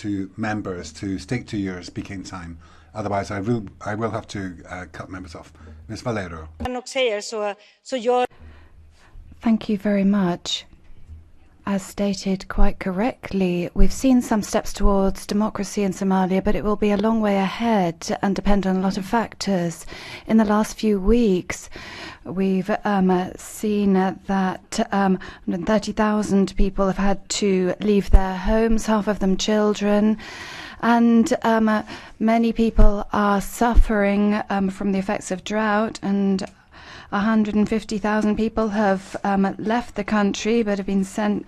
to members to stick to your speaking time. Otherwise, I will have to cut members off. Ms. Valero. Thank you very much. As stated quite correctly, we've seen some steps towards democracy in Somalia, but it will be a long way ahead and depend on a lot of factors. In the last few weeks, we've seen that 130,000 people have had to leave their homes, half of them children, and many people are suffering from the effects of drought, and 150,000 people have left the country but have been sent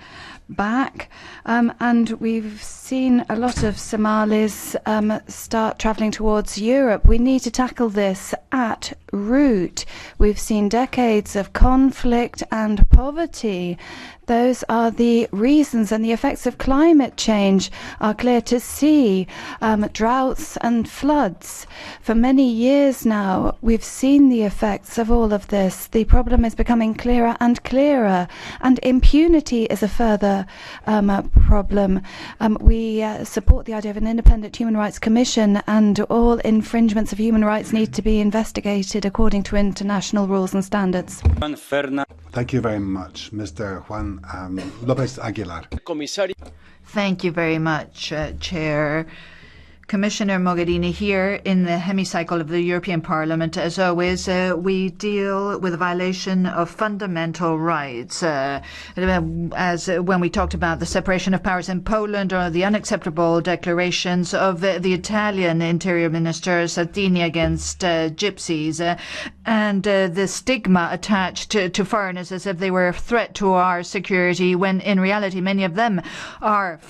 back. And we've seen a lot of Somalis start travelling towards Europe. We need to tackle this at root. We've seen decades of conflict and poverty. Those are the reasons, and the effects of climate change are clear to see. Droughts and floods. For many years now, we've seen the effects of all of this. The problem is becoming clearer and clearer, and impunity is a further problem. We support the idea of an independent human rights commission, and all infringements of human rights need to be investigated according to international rules and standards. Thank you very much, Mr. Juan Lopez Aguilar. Thank you very much, Chair. Commissioner Mogherini, here in the hemicycle of the European Parliament, as always, we deal with a violation of fundamental rights. As when we talked about the separation of powers in Poland, or the unacceptable declarations of the Italian Interior Minister Salvini against gypsies, and the stigma attached to foreigners as if they were a threat to our security, when in reality many of them are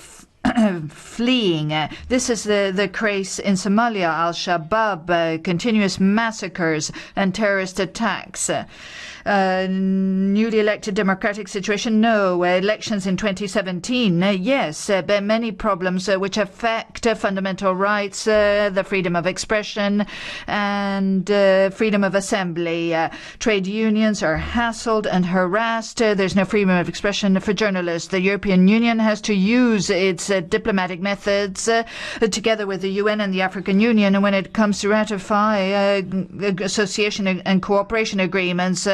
fleeing. This is the case in Somalia. Al-Shabaab, continuous massacres and terrorist attacks. Newly elected democratic situation? No. Elections in 2017? Yes. But many problems which affect fundamental rights, the freedom of expression and freedom of assembly. Trade unions are hassled and harassed. There's no freedom of expression for journalists. The European Union has to use its diplomatic methods together with the UN and the African Union, and when it comes to ratify association and cooperation agreements,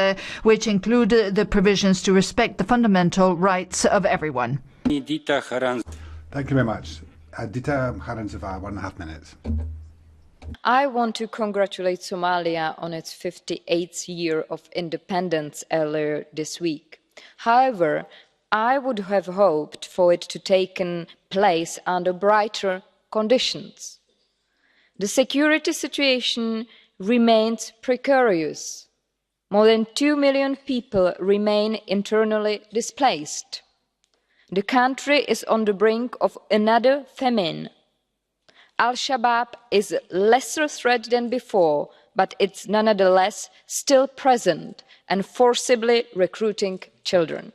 which include the provisions to respect the fundamental rights of everyone. Thank you very much. Dita Haranzova, 1.5 minutes. I want to congratulate Somalia on its 58th year of independence earlier this week. However, I would have hoped for it to take place under brighter conditions. The security situation remains precarious. More than 2 million people remain internally displaced. The country is on the brink of another famine. Al-Shabaab is a lesser threat than before, but it's nonetheless still present and forcibly recruiting children.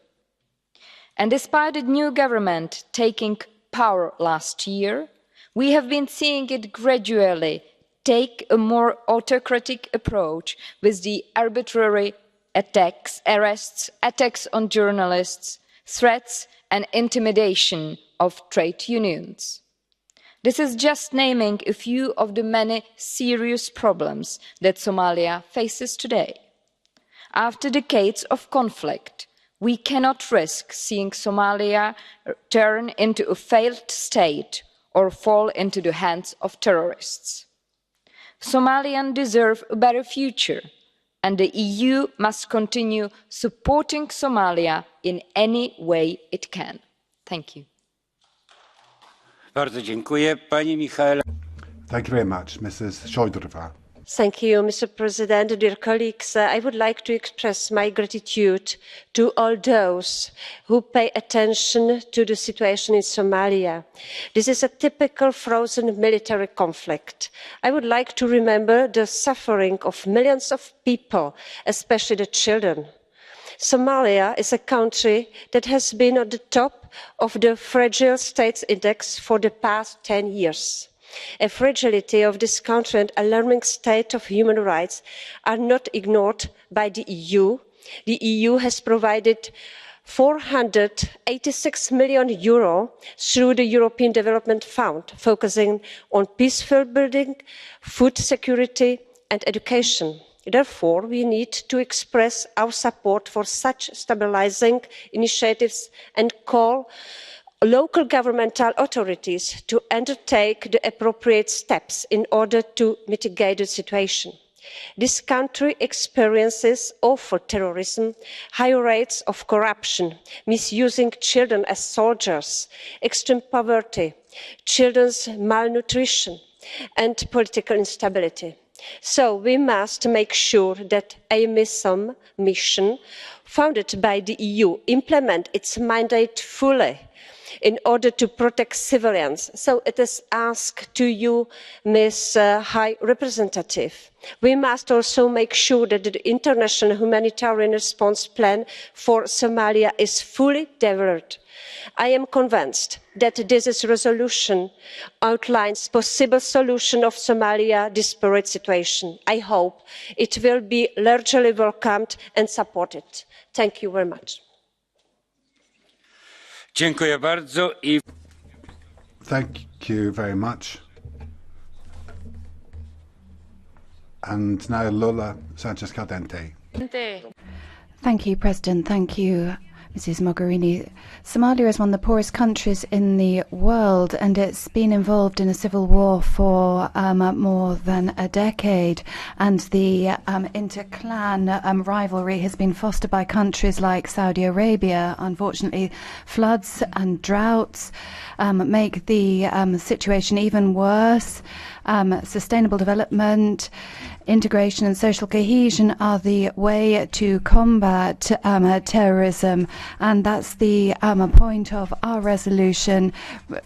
And despite the new government taking power last year, we have been seeing it gradually take a more autocratic approach with the arbitrary attacks, arrests, attacks on journalists, threats and intimidation of trade unions. This is just naming a few of the many serious problems that Somalia faces today. After decades of conflict, we cannot risk seeing Somalia turn into a failed state or fall into the hands of terrorists. Somalians deserve a better future, and the EU must continue supporting Somalia in any way it can. Thank you. Thank you very much, Mrs. Šojdrová. Thank you, Mr. President. Dear colleagues, I would like to express my gratitude to all those who pay attention to the situation in Somalia. This is a typical frozen military conflict. I would like to remember the suffering of millions of people, especially the children. Somalia is a country that has been at the top of the Fragile States Index for the past 10 years. The fragility of this country and alarming state of human rights are not ignored by the EU. The EU has provided 486 million through the European Development Fund, focusing on peaceful building, food security and education. Therefore, we need to express our support for such stabilising initiatives and call on local governmental authorities to undertake the appropriate steps in order to mitigate the situation. This country experiences awful terrorism, high rates of corruption, misusing children as soldiers, extreme poverty, children's malnutrition and political instability. So we must make sure that a mission founded by the EU implements its mandate fully in order to protect civilians. So it is asked to you, Ms High Representative. We must also make sure that the international humanitarian response plan for Somalia is fully delivered. I am convinced that this resolution outlines a possible solution of Somalia's desperate situation. I hope it will be largely welcomed and supported. Thank you very much. Thank you very much. And now Lola Sanchez Caldente. Thank you, President. Thank you, Mrs. Mogherini. Somalia is one of the poorest countries in the world, and it's been involved in a civil war for more than a decade. And the inter-clan rivalry has been fostered by countries like Saudi Arabia. Unfortunately, floods and droughts make the situation even worse. Sustainable development, integration and social cohesion are the way to combat terrorism, and that's the point of our resolution.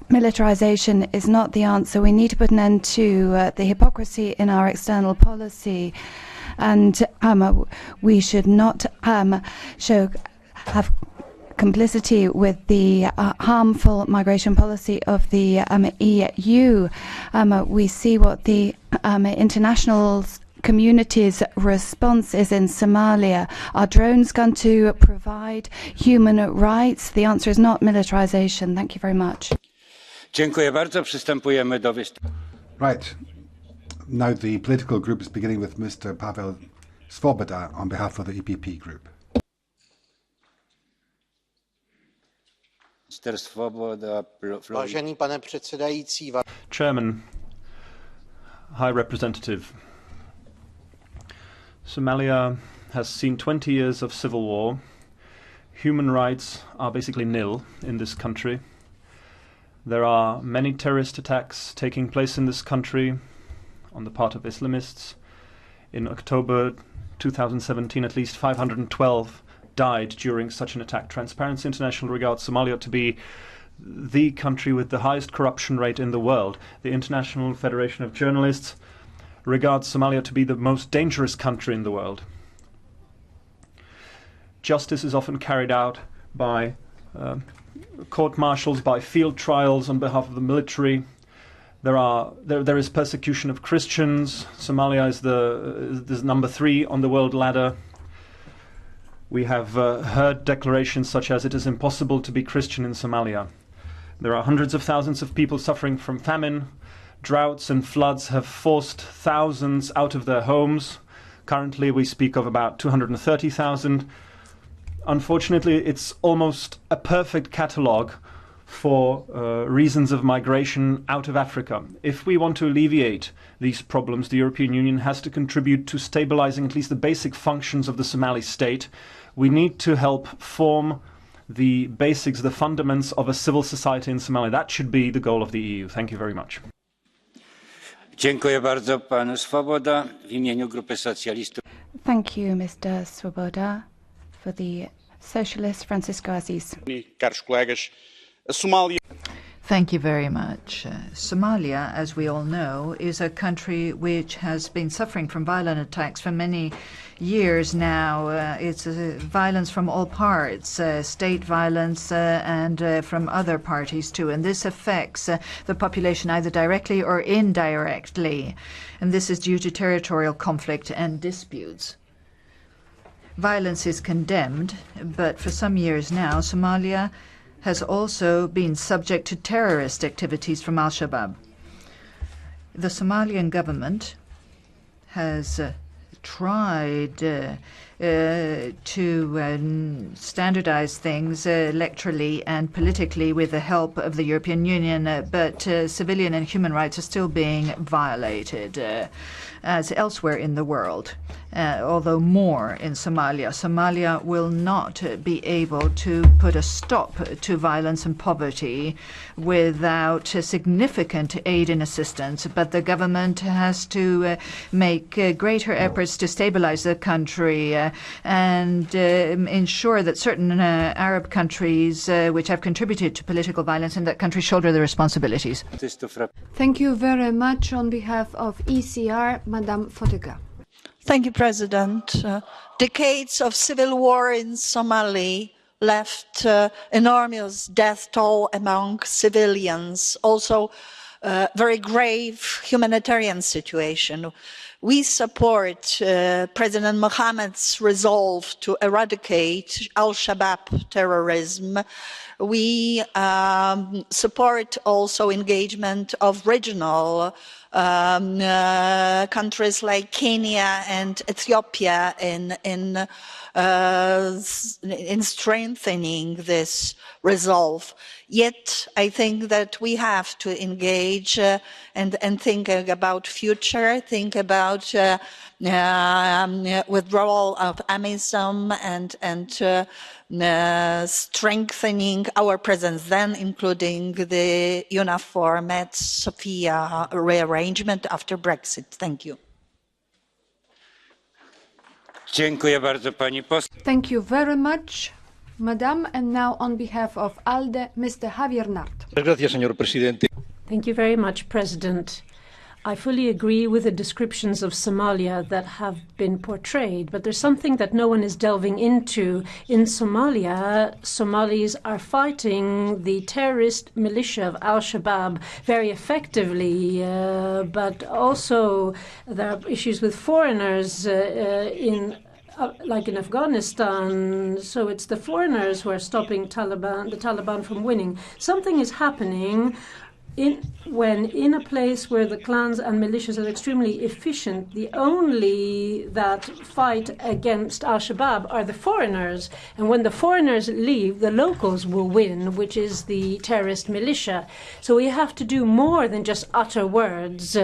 Militarization is not the answer. We need to put an end to the hypocrisy in our external policy, and we should not have complicity with the harmful migration policy of the EU. We see what the international community's response is in Somalia. Are drones going to provide human rights? The answer is not militarization. Thank you very much. Right. Now the political group is beginning with Mr. Pavel Svoboda on behalf of the EPP group. Chairman, High Representative, Somalia has seen 20 years of civil war. Human rights are basically nil in this country. There are many terrorist attacks taking place in this country on the part of Islamists. In October 2017, at least 512 died during such an attack. Transparency International regards Somalia to be the country with the highest corruption rate in the world. The International Federation of Journalists regards Somalia to be the most dangerous country in the world. Justice is often carried out by court-martials, by field trials on behalf of the military. There is persecution of Christians. Somalia is number 3 on the world ladder. We have heard declarations such as it is impossible to be Christian in Somalia. There are hundreds of thousands of people suffering from famine. Droughts and floods have forced thousands out of their homes. Currently, we speak of about 230,000. Unfortunately, it's almost a perfect catalogue for reasons of migration out of Africa. If we want to alleviate these problems, the European Union has to contribute to stabilizing at least the basic functions of the Somali state. We need to help form the basics, the fundaments of a civil society in Somalia. That should be the goal of the EU. Thank you very much. Thank you, Mr. Swoboda. For the Socialist, Francisco Aziz. Thank you very much. Somalia, as we all know, is a country which has been suffering from violent attacks for many years now. It's violence from all parts, state violence and from other parties too. And this affects the population either directly or indirectly. And this is due to territorial conflict and disputes. Violence is condemned, but for some years now, Somalia has also been subject to terrorist activities from al-Shabaab. The Somalian government has tried to standardize things electorally and politically with the help of the European Union, but civilian and human rights are still being violated as elsewhere in the world, although more in Somalia. Somalia will not be able to put a stop to violence and poverty without significant aid and assistance, but the government has to make greater efforts to stabilize the country and ensure that certain Arab countries which have contributed to political violence in that country shoulder the responsibilities. Thank you very much. On behalf of ECR, Madame Fotyga. Thank you, President. Decades of civil war in Somalia left enormous death toll among civilians, also very grave humanitarian situation. We support President Mohammed's resolve to eradicate al-Shabaab terrorism. We support also engagement of regional countries like Kenya and Ethiopia in strengthening this resolve. Yet I think that we have to engage and think about future, think about withdrawal of AMISOM and strengthening our presence then, including the UNAFOR Med Sophia rearrangement after Brexit. Thank you. Thank you very much, Madam. And now on behalf of ALDE, Mr. Javier Nart. Thank you very much, President. I fully agree with the descriptions of Somalia that have been portrayed, but there's something that no one is delving into. In Somalia, Somalis are fighting the terrorist militia of al-Shabaab very effectively, but also there are issues with foreigners like in Afghanistan. So it's the foreigners who are stopping the Taliban from winning. Something is happening when in a place where the clans and militias are extremely efficient, the only that fight against al-Shabaab are the foreigners. And when the foreigners leave, the locals will win, which is the terrorist militia. So we have to do more than just utter words.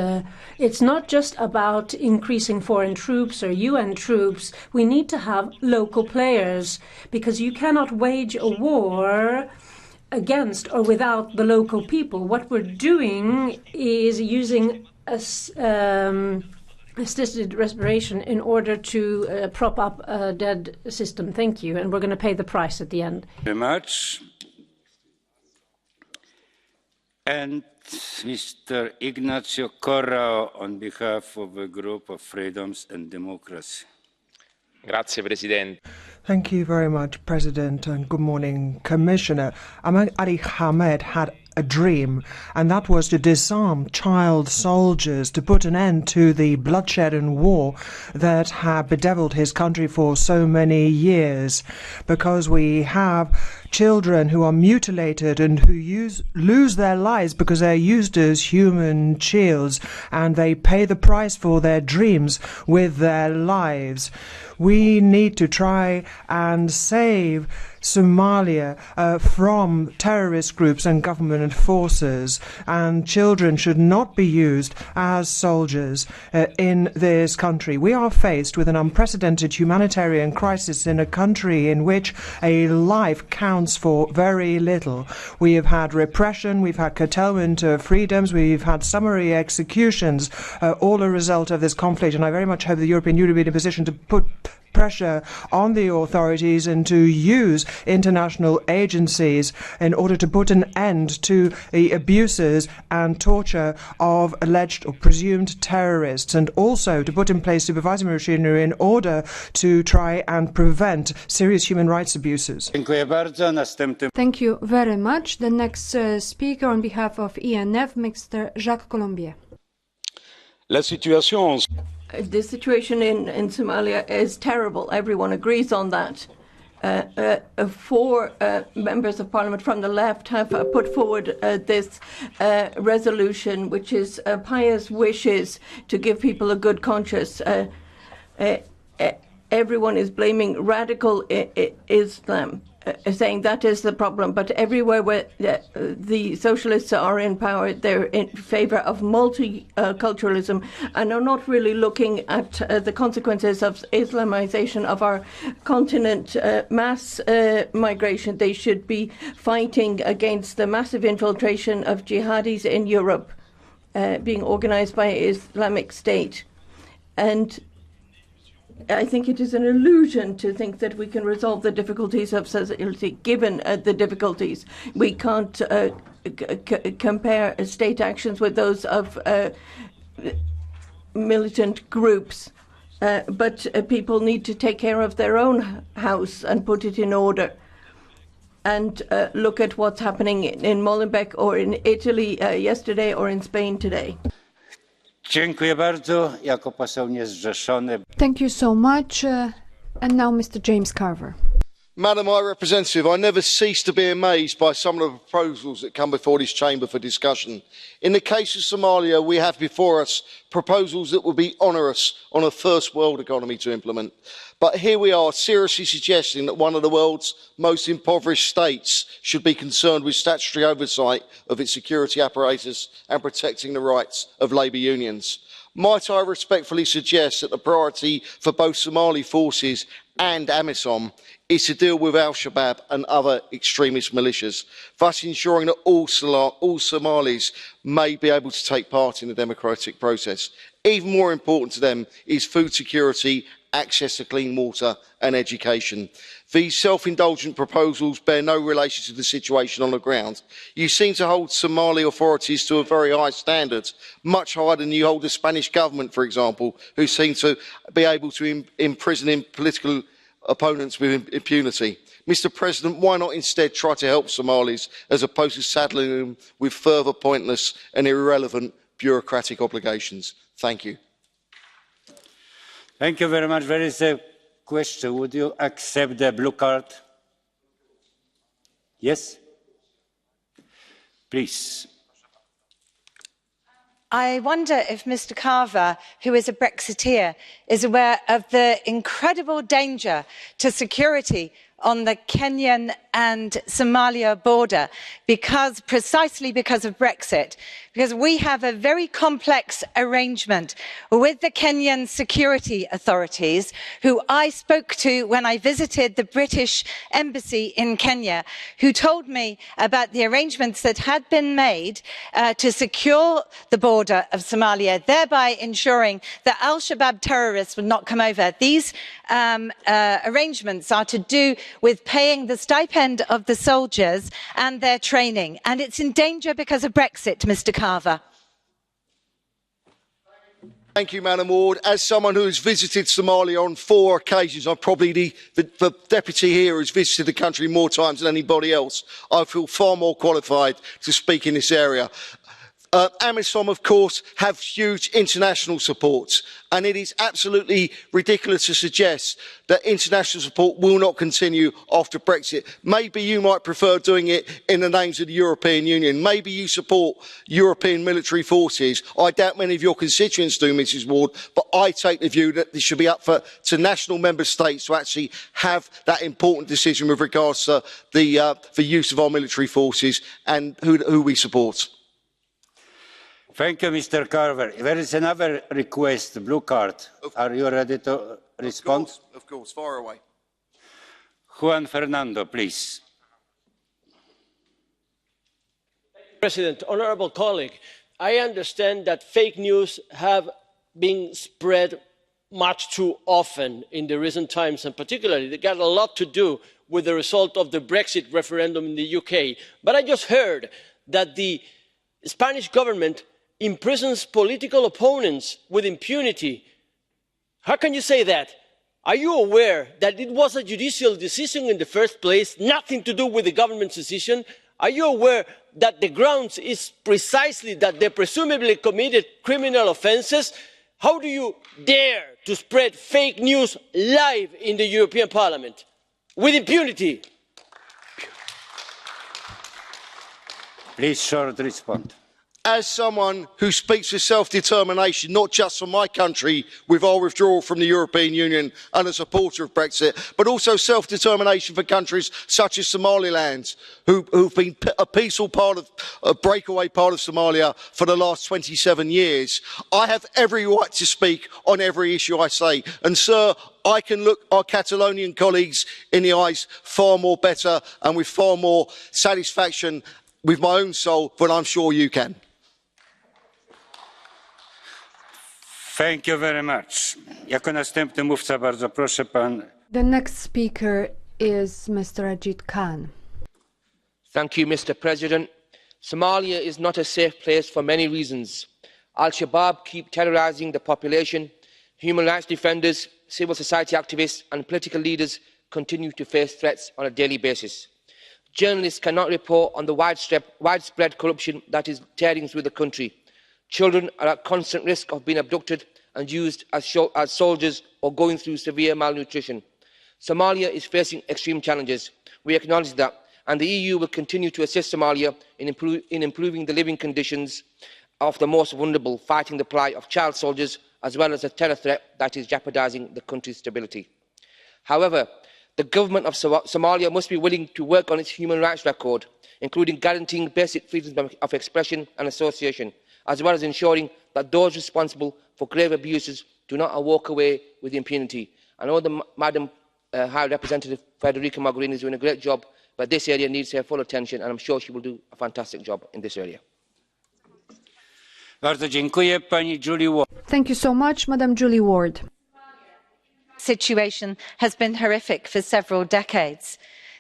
It's not just about increasing foreign troops or UN troops. We need to have local players, because you cannot wage a war against or without the local people. What we're doing is using assisted respiration in order to prop up a dead system. Thank you. And we're going to pay the price at the end. Very much. And Mr. Ignacio Corrao on behalf of the Group of Freedoms and Democracy. Grazie, Presidente. Thank you very much, President, and good morning, Commissioner. Ahmed Ali Hamed had a dream, and that was to disarm child soldiers, to put an end to the bloodshed and war that had bedeviled his country for so many years, because we have children who are mutilated and who lose their lives because they're used as human shields, and they pay the price for their dreams with their lives. We need to try and save Somalia from terrorist groups and government forces, and children should not be used as soldiers in this country. We are faced with an unprecedented humanitarian crisis in a country in which a life counts for very little. We have had repression, we've had curtailment of freedoms, we've had summary executions, all a result of this conflict, and I very much hope the European Union will be in a position to put pressure on the authorities and to use international agencies in order to put an end to the abuses and torture of alleged or presumed terrorists, and also to put in place supervisory machinery in order to try and prevent serious human rights abuses. Thank you very much. The next speaker on behalf of ENF, Mr. Jacques Colombier. The situation in Somalia is terrible. Everyone agrees on that. 4 members of parliament from the left have put forward this resolution, which is pious wishes to give people a good conscience. Everyone is blaming radical Islam, saying that is the problem. But everywhere where the socialists are in power, they're in favor of multiculturalism and are not really looking at the consequences of Islamization of our continent, mass migration. They should be fighting against the massive infiltration of jihadis in Europe, being organized by Islamic State. And I think it is an illusion to think that we can resolve the difficulties of society given the difficulties. We can't compare state actions with those of militant groups, but people need to take care of their own house and put it in order. And look at what's happening in Molenbeek or in Italy yesterday or in Spain today. Thank you so much. And now Mr. James Carver. Madam High Representative, I never cease to be amazed by some of the proposals that come before this chamber for discussion. In the case of Somalia, we have before us proposals that would be onerous on a first world economy to implement. But here we are seriously suggesting that one of the world's most impoverished states should be concerned with statutory oversight of its security apparatus and protecting the rights of labour unions. Might I respectfully suggest that the priority for both Somali forces and AMISOM is to deal with Al-Shabaab and other extremist militias, thus ensuring that all Somalis may be able to take part in the democratic process. Even more important to them is food security, access to clean water and education. These self-indulgent proposals bear no relation to the situation on the ground. You seem to hold Somali authorities to a very high standard, much higher than you hold the Spanish government, for example, who seem to be able to imprison political opponents with impunity. Mr. President, why not instead try to help Somalis as opposed to saddling them with further pointless and irrelevant bureaucratic obligations? Thank you. Thank you very much. There is a question. Would you accept the blue card? Yes? Please. I wonder if Mr. Carver, who is a Brexiteer, is aware of the incredible danger to security on the Kenyan and Somalia border precisely because of Brexit, because we have a very complex arrangement with the Kenyan security authorities, who I spoke to when I visited the British embassy in Kenya, who told me about the arrangements that had been made to secure the border of Somalia, thereby ensuring that Al-Shabaab terrorists would not come over. These arrangements are to do with paying the stipend of the soldiers and their training, and it's in danger because of Brexit, Mr. Carver. Thank you, Madam Ward. As someone who has visited Somalia on 4 occasions, I'm probably the deputy here who's visited the country more times than anybody else. I feel far more qualified to speak in this area. AMISOM, of course, have huge international support, and it is absolutely ridiculous to suggest that international support will not continue after Brexit. Maybe you might prefer doing it in the names of the European Union. Maybe you support European military forces. I doubt many of your constituents do, Mrs Ward, but I take the view that this should be up to national member states to actually have that important decision with regards to the use of our military forces and who we support. Thank you, Mr. Carver. There is another request, blue card. Are you ready to respond? Of course, far away. Juan Fernando, please. President, honourable colleague, I understand that fake news have been spread much too often in the recent times, and particularly they got a lot to do with the result of the Brexit referendum in the UK. But I just heard that the Spanish government imprisons political opponents with impunity. How can you say that? Are you aware that it was a judicial decision in the first place, nothing to do with the government's decision? Are you aware that the grounds is precisely that they presumably committed criminal offences? How do you dare to spread fake news live in the European Parliament with impunity? Please, short response. As someone who speaks for self-determination, not just for my country with our withdrawal from the European Union and a supporter of Brexit, but also self-determination for countries such as Somaliland, who've been a peaceful part of a breakaway part of Somalia for the last 27 years, I have every right to speak on every issue I say. And sir, I can look our Catalonian colleagues in the eyes far more better and with far more satisfaction with my own soul than I'm sure you can. Thank you very much. Jako następny mówca, bardzo proszę pan. The next speaker is Mr. Ajit Khan. Thank you, Mr. President. Somalia is not a safe place for many reasons. Al-Shabaab keep terrorising the population. Human rights defenders, civil society activists and political leaders continue to face threats on a daily basis. Journalists cannot report on the widespread corruption that is tearing through the country. Children are at constant risk of being abducted and used as soldiers or going through severe malnutrition. Somalia is facing extreme challenges. We acknowledge that, and the EU will continue to assist Somalia in improving the living conditions of the most vulnerable, fighting the plight of child soldiers, as well as a terror threat that is jeopardising the country's stability. However, the government of Somalia must be willing to work on its human rights record, including guaranteeing basic freedoms of expression and association, as well as ensuring that those responsible for grave abuses do not walk away with impunity. I know the Madam High Representative Federica Mogherini is doing a great job, but this area needs her full attention, and I'm sure she will do a fantastic job in this area. Thank you so much, Madam Julie Ward. Situation has been horrific for several decades.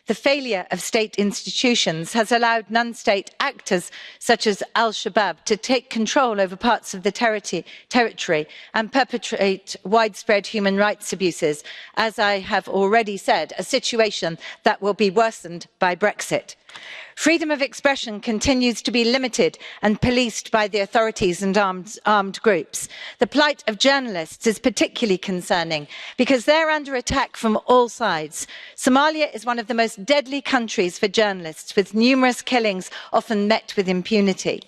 The failure of state institutions has allowed non-state actors such as Al-Shabaab to take control over parts of the territory and perpetrate widespread human rights abuses, as I have already said, a situation that will be worsened by Brexit. Freedom of expression continues to be limited and policed by the authorities and armed groups. The plight of journalists is particularly concerning because they're under attack from all sides. Somalia is one of the most deadly countries for journalists, with numerous killings often met with impunity.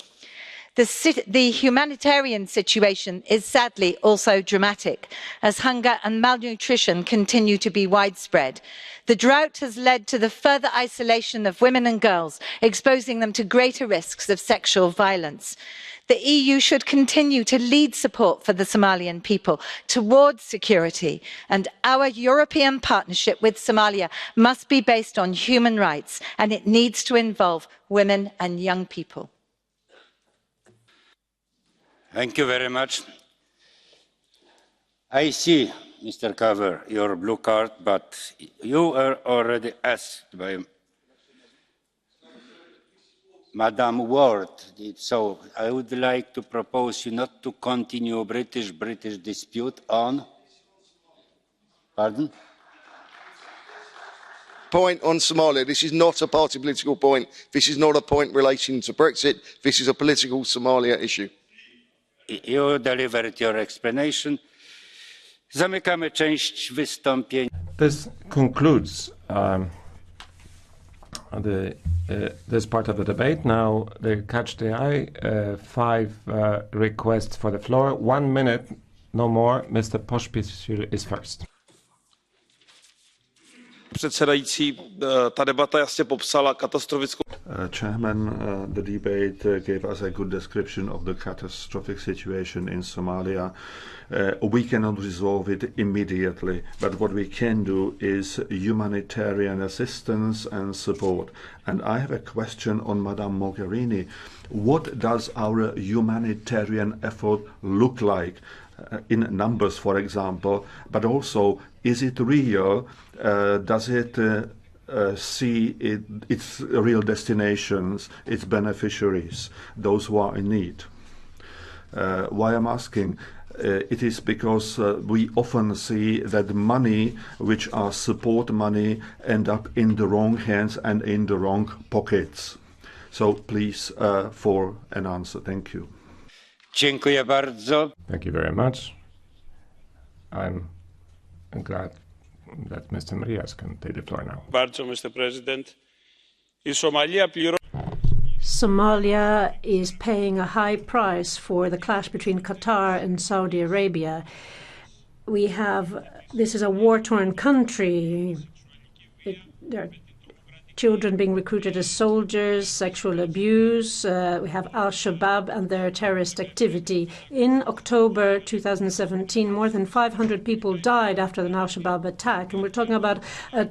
The humanitarian situation is sadly also dramatic, as hunger and malnutrition continue to be widespread. The drought has led to the further isolation of women and girls, exposing them to greater risks of sexual violence. The EU should continue to lead support for the Somalian people towards security, and our European partnership with Somalia must be based on human rights, and it needs to involve women and young people. Thank you very much. I see, Mr. Carver, your blue card, but you are already asked by Madam Ward. So I would like to propose you not to continue British dispute on. Pardon? Point on Somalia. This is not a party political point. This is not a point relating to Brexit. This is a political Somalia issue. You delivered your explanation. Zamykamy część wystąpień. This concludes this part of the debate. Now, the catch the eye, 5 requests for the floor. 1 minute, no more. Mr. Pospisil is first. Předsedající, ta debata jasně popsala katastrofickou. Chairman, the debate gave us a good description of the catastrophic situation in Somalia. We cannot resolve it immediately, but what we can do is humanitarian assistance and support. And I have a question on Madame Mogherini. What does our humanitarian effort look like? In numbers, for example, but also, is it real? Does it see its real destinations, its beneficiaries, those who are in need? Why I'm asking? It is because we often see that money, which are support money, end up in the wrong hands and in the wrong pockets. So please, for an answer. Thank you. Dziękuję bardzo. Thank you very much. I'm glad that Mr. Marias can take the floor now. Mr. President. Somalia is paying a high price for the clash between Qatar and Saudi Arabia. This is a war-torn country. There are children being recruited as soldiers, sexual abuse. We have Al-Shabaab and their terrorist activity. In October 2017, more than 500 people died after an Al-Shabaab attack, and we're talking about a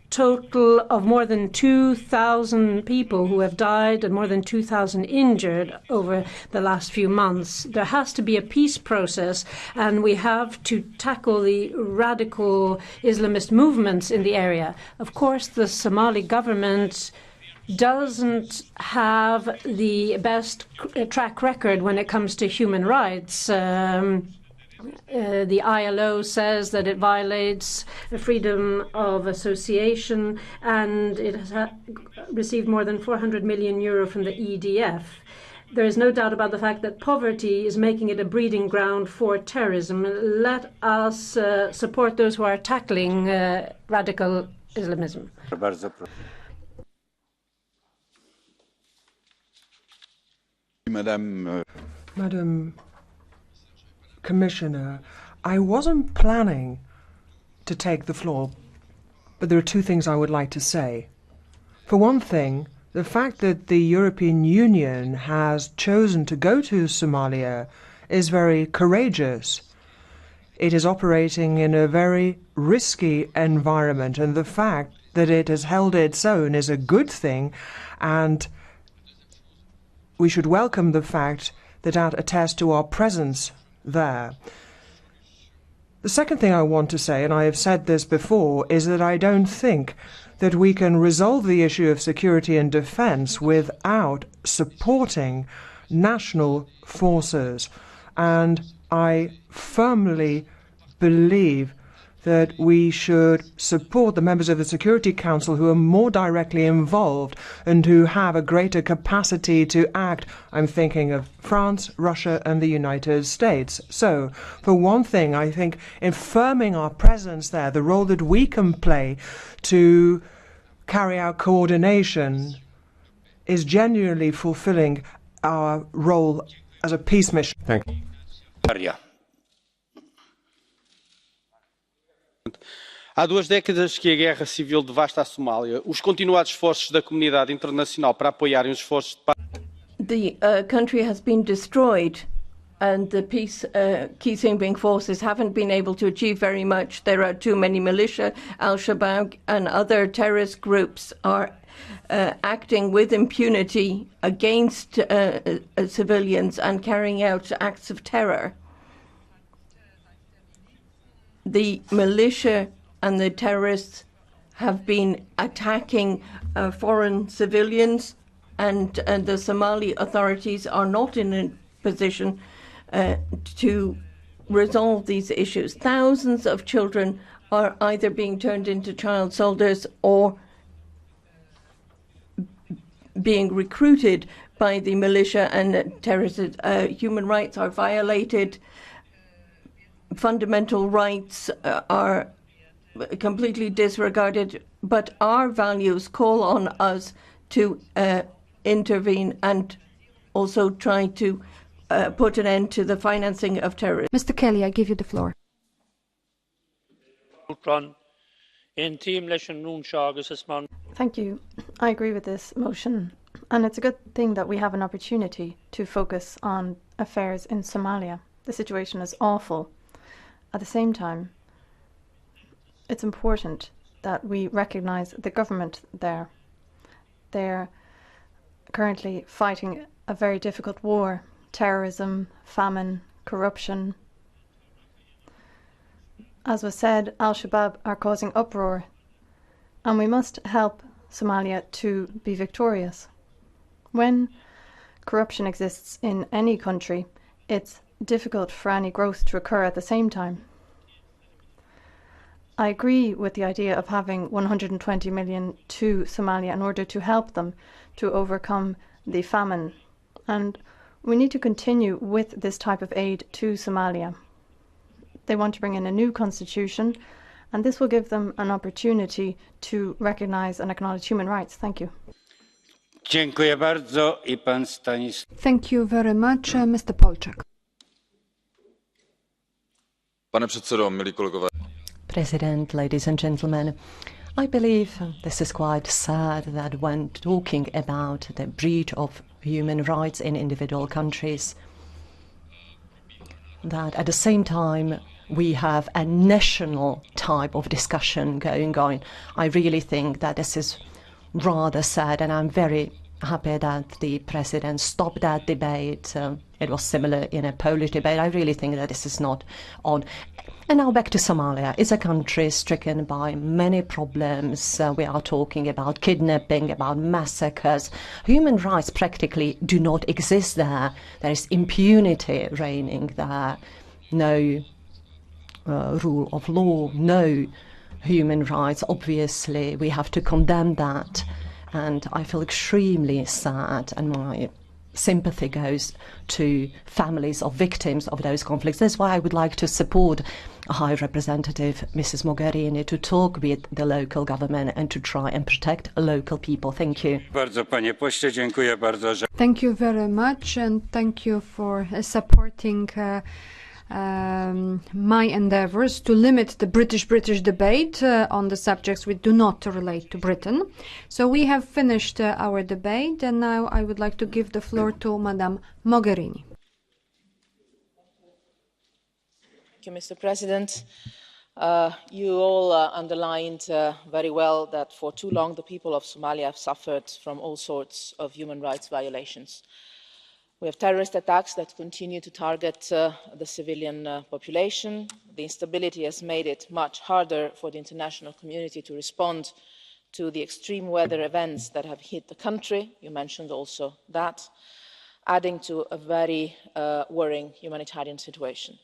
total of more than 2,000 people who have died and more than 2,000 injured over the last few months. There has to be a peace process, and we have to tackle the radical Islamist movements in the area. Of course, the Somali government doesn't have the best track record when it comes to human rights. The ILO says that it violates the freedom of association, and it has received more than 400 million euro from the EDF. There is no doubt about the fact that poverty is making it a breeding ground for terrorism. Let us support those who are tackling radical Islamism. Madam Commissioner, I wasn't planning to take the floor, but there are two things I would like to say. For one thing, the fact that the European Union has chosen to go to Somalia is very courageous. It is operating in a very risky environment, and the fact that it has held its own is a good thing, and we should welcome the fact that that attests to our presence there. The second thing I want to say, and I have said this before, is that I don't think that we can resolve the issue of security and defence without supporting national forces. And I firmly believe that we should support the members of the Security Council who are more directly involved and who have a greater capacity to act. I'm thinking of France, Russia and the United States. So, for one thing, I think affirming our presence there, the role that we can play to carry out coordination, is genuinely fulfilling our role as a peace mission. Thank you. Há 2 décadas que a guerra civil devasta a Somália. Os continuados esforços da comunidade internacional para apoiarem os esforços de paz. The country has been destroyed, and the peacekeeping forces haven't been able to achieve very much. There are too many militia. Al-Shabaab and other terrorist groups are acting with impunity against civilians and carrying out acts of terror. The militia and the terrorists have been attacking foreign civilians, and the Somali authorities are not in a position to resolve these issues. Thousands of children are either being turned into child soldiers or being recruited by the militia and terrorists. Human rights are violated. Fundamental rights are completely disregarded, but our values call on us to intervene and also try to put an end to the financing of terrorism. Mr. Kelly, I give you the floor. Thank you. I agree with this motion, and it's a good thing that we have an opportunity to focus on affairs in Somalia. The situation is awful. At the same time, it's important that we recognize the government there. They're currently fighting a very difficult war: terrorism, famine, corruption. As was said, Al-Shabaab are causing uproar, and we must help Somalia to be victorious. When corruption exists in any country, it's difficult for any growth to occur at the same time. I agree with the idea of having 120 million to Somalia in order to help them to overcome the famine, and we need to continue with this type of aid to Somalia. They want to bring in a new constitution, and this will give them an opportunity to recognize and acknowledge human rights. Thank you. Dziękuję bardzo I pan Thank you very much, Mr. Polčák. Pane předsedo, milí kolegové. President, ladies and gentlemen, I believe this is quite sad that when talking about the breach of human rights in individual countries, that at the same time we have a national type of discussion going on. I really think that this is rather sad, and I'm very happy that the president stopped that debate. It was similar in a Polish debate. I really think that this is not on. And now back to Somalia. It's a country stricken by many problems. We are talking about kidnapping, about massacres. Human rights practically do not exist there. There is impunity reigning there. No rule of law, no human rights. Obviously, we have to condemn that. And I feel extremely sad, and my sympathy goes to families of victims of those conflicts. That's why I would like to support High Representative Mrs. Mogherini to talk with the local government and to try and protect local people. Thank you. Thank you very much, and thank you for supporting my endeavours to limit the British debate on the subjects which do not relate to Britain. So we have finished our debate, and now I would like to give the floor to Madame Mogherini. Thank you, Mr. President. You all underlined very well that for too long the people of Somalia have suffered from all sorts of human rights violations. We have terrorist attacks that continue to target the civilian population. The instability has made it much harder for the international community to respond to the extreme weather events that have hit the country. You mentioned also that, adding to a very worrying humanitarian situation.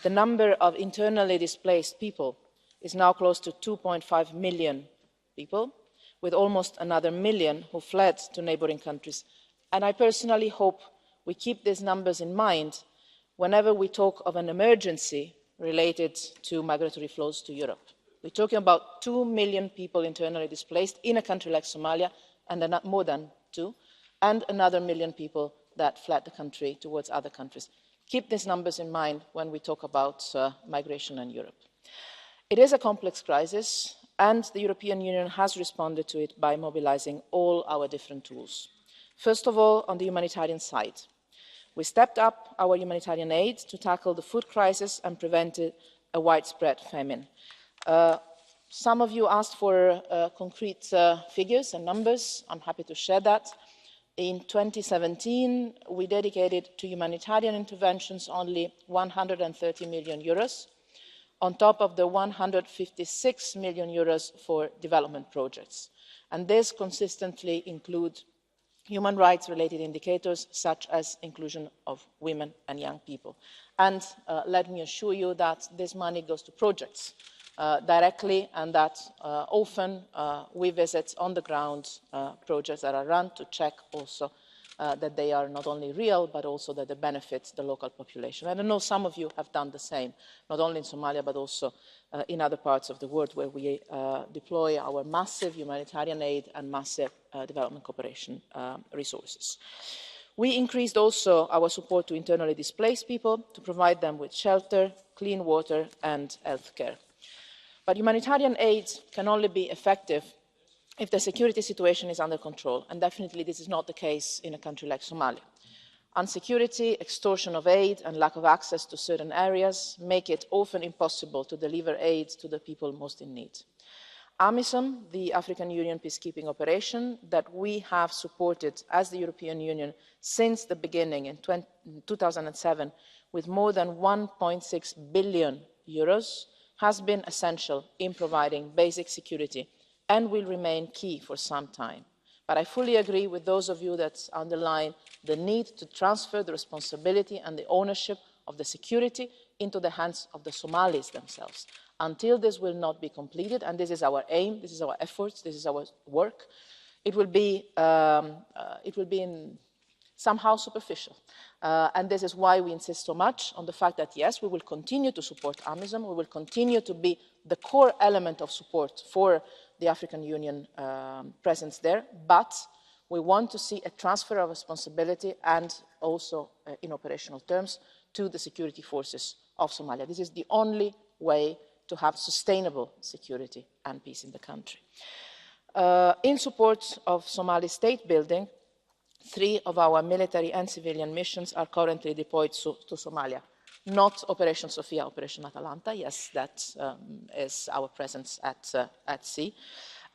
The number of internally displaced people is now close to 2.5 million people, with almost another million who fled to neighbouring countries. And I personally hope we keep these numbers in mind whenever we talk of an emergency related to migratory flows to Europe. We're talking about 2 million people internally displaced in a country like Somalia, and more than 2, and another million people that fled the country towards other countries. Keep these numbers in mind when we talk about migration and Europe. It is a complex crisis, and the European Union has responded to it by mobilising all our different tools. First of all, on the humanitarian side, we stepped up our humanitarian aid to tackle the food crisis and prevented a widespread famine. Some of you asked for concrete figures and numbers. I'm happy to share that. In 2017, we dedicated to humanitarian interventions only €130 million, on top of the €156 million for development projects. And this consistently includes human rights related indicators such as inclusion of women and young people. And let me assure you that this money goes to projects directly, and that often we visit on the ground projects that are run to check also that they are not only real but also that they benefit the local population. And I know some of you have done the same, not only in Somalia but also in other parts of the world where we deploy our massive humanitarian aid and massive development cooperation resources. We increased also our support to internally displaced people to provide them with shelter, clean water and healthcare. But humanitarian aid can only be effective if the security situation is under control, and definitely this is not the case in a country like Somalia. Insecurity, extortion of aid and lack of access to certain areas make it often impossible to deliver aid to the people most in need. AMISOM, the African Union peacekeeping operation that we have supported as the European Union since the beginning in 2007 with more than €1.6 billion, has been essential in providing basic security and will remain key for some time. But I fully agree with those of you that underline the need to transfer the responsibility and the ownership of the security into the hands of the Somalis themselves. Until this will not be completed, and this is our aim, this is our efforts, this is our work, it will be somehow superficial. And this is why we insist so much on the fact that, yes, we will continue to support AMISOM, we will continue to be the core element of support for the African Union presence there, but we want to see a transfer of responsibility and also, in operational terms, to the security forces of Somalia. This is the only way to have sustainable security and peace in the country. In support of Somali state building, 3 of our military and civilian missions are currently deployed to Somalia. Not Operation Sophia, Operation Atalanta. Yes, that is our presence at sea.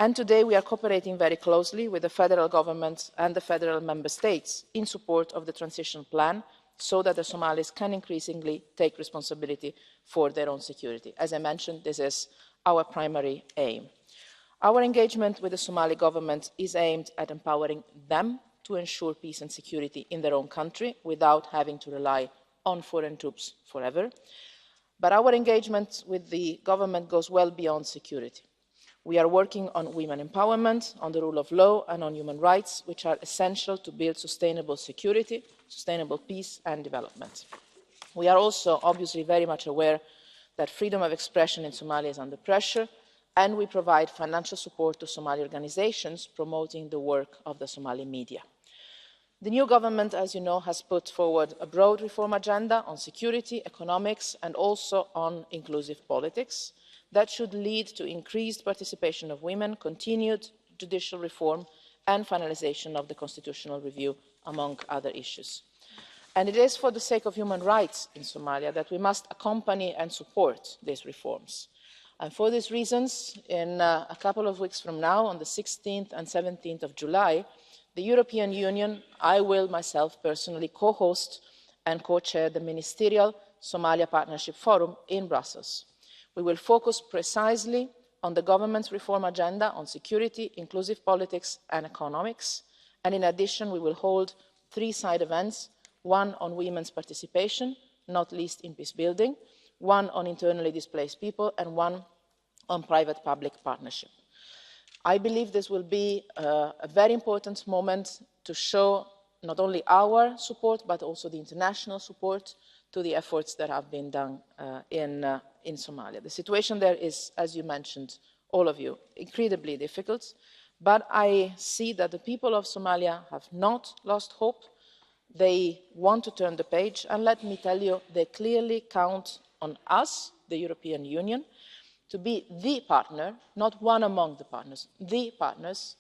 And today we are cooperating very closely with the federal government and the federal member states in support of the transition plan so that the Somalis can increasingly take responsibility for their own security. As I mentioned, this is our primary aim. Our engagement with the Somali government is aimed at empowering them to ensure peace and security in their own country without having to rely on foreign troops forever. But our engagement with the government goes well beyond security. We are working on women empowerment, on the rule of law and on human rights, which are essential to build sustainable security, sustainable peace and development. We are also obviously very much aware that freedom of expression in Somalia is under pressure, and we provide financial support to Somali organisations promoting the work of the Somali media. The new government, as you know, has put forward a broad reform agenda on security, economics and also on inclusive politics that should lead to increased participation of women, continued judicial reform and finalisation of the constitutional review, among other issues. And it is for the sake of human rights in Somalia that we must accompany and support these reforms. And for these reasons, in a couple of weeks from now, on the 16th and 17th of July, the European Union, I will myself personally co-host and co-chair the Ministerial Somalia Partnership Forum in Brussels. We will focus precisely on the government's reform agenda on security, inclusive politics and economics. And in addition, we will hold 3 side events, one on women's participation, not least in peace building, one on internally displaced people and one on private-public partnership. I believe this will be a very important moment to show not only our support but also the international support to the efforts that have been done in Somalia. The situation there is, as you mentioned, all of you, incredibly difficult, but I see that the people of Somalia have not lost hope. They want to turn the page, and let me tell you, they clearly count on us, the European Union, to be the partner, not one among the partners, the partners,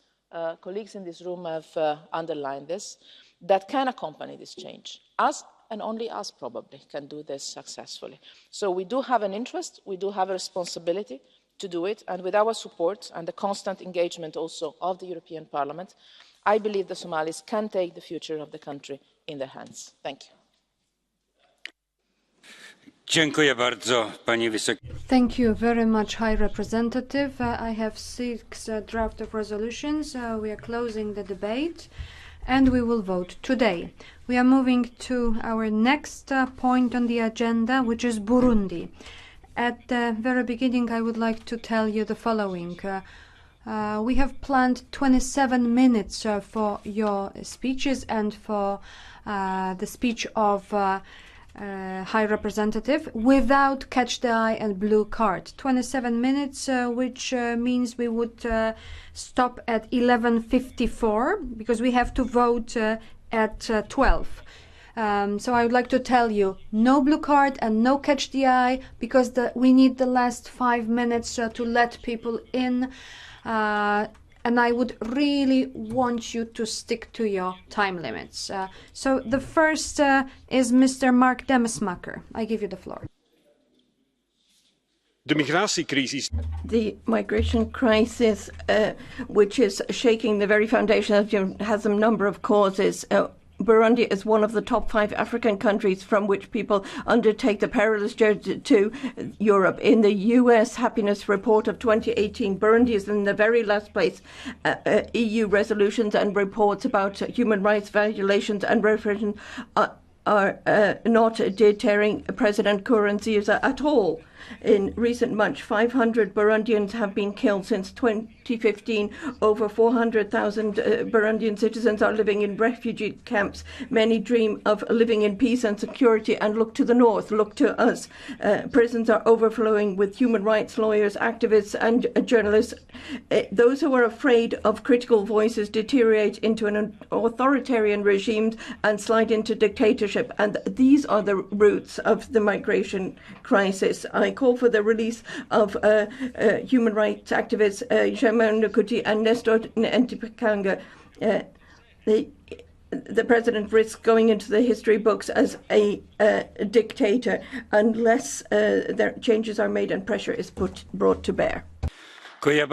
colleagues in this room have underlined this, that can accompany this change. Us and only us probably can do this successfully. So we do have an interest, we do have a responsibility to do it, and with our support and the constant engagement also of the European Parliament, I believe the Somalis can take the future of the country in their hands. Thank you. Thank you very much, High Representative. I have 6 draft of resolutions. We are closing the debate and we will vote today. We are moving to our next point on the agenda, which is Burundi. At the very beginning, I would like to tell you the following. We have planned 27 minutes for your speeches and for the speech of High Representative without catch the eye and blue card. 27 minutes, which means we would stop at 11:54 because we have to vote at 12. So I would like to tell you, no blue card and no catch the eye because we need the last 5 minutes to let people in. And I would really want you to stick to your time limits. So the first is Mr. Mark Demesmaeker. I give you the floor. The migration crisis, which is shaking the very foundation, has a number of causes. Burundi is one of the top 5 African countries from which people undertake the perilous journey to Europe. In the US Happiness Report of 2018, Burundi is in the very last place. EU resolutions and reports about human rights violations and repression are not deterring President Nkurunziza at all. in recent months. 500 Burundians have been killed since 2015. Over 400,000 Burundian citizens are living in refugee camps. Many dream of living in peace and security and look to the north, look to us. Prisons are overflowing with human rights lawyers, activists and journalists. Those who are afraid of critical voices deteriorate into an authoritarian regime and slide into dictatorship. And these are the roots of the migration crisis. I call for the release of human rights activists Germain Nkuti and Nestor Ntipakanga. The president risks going into the history books as a dictator unless changes are made and pressure is brought to bear. Thank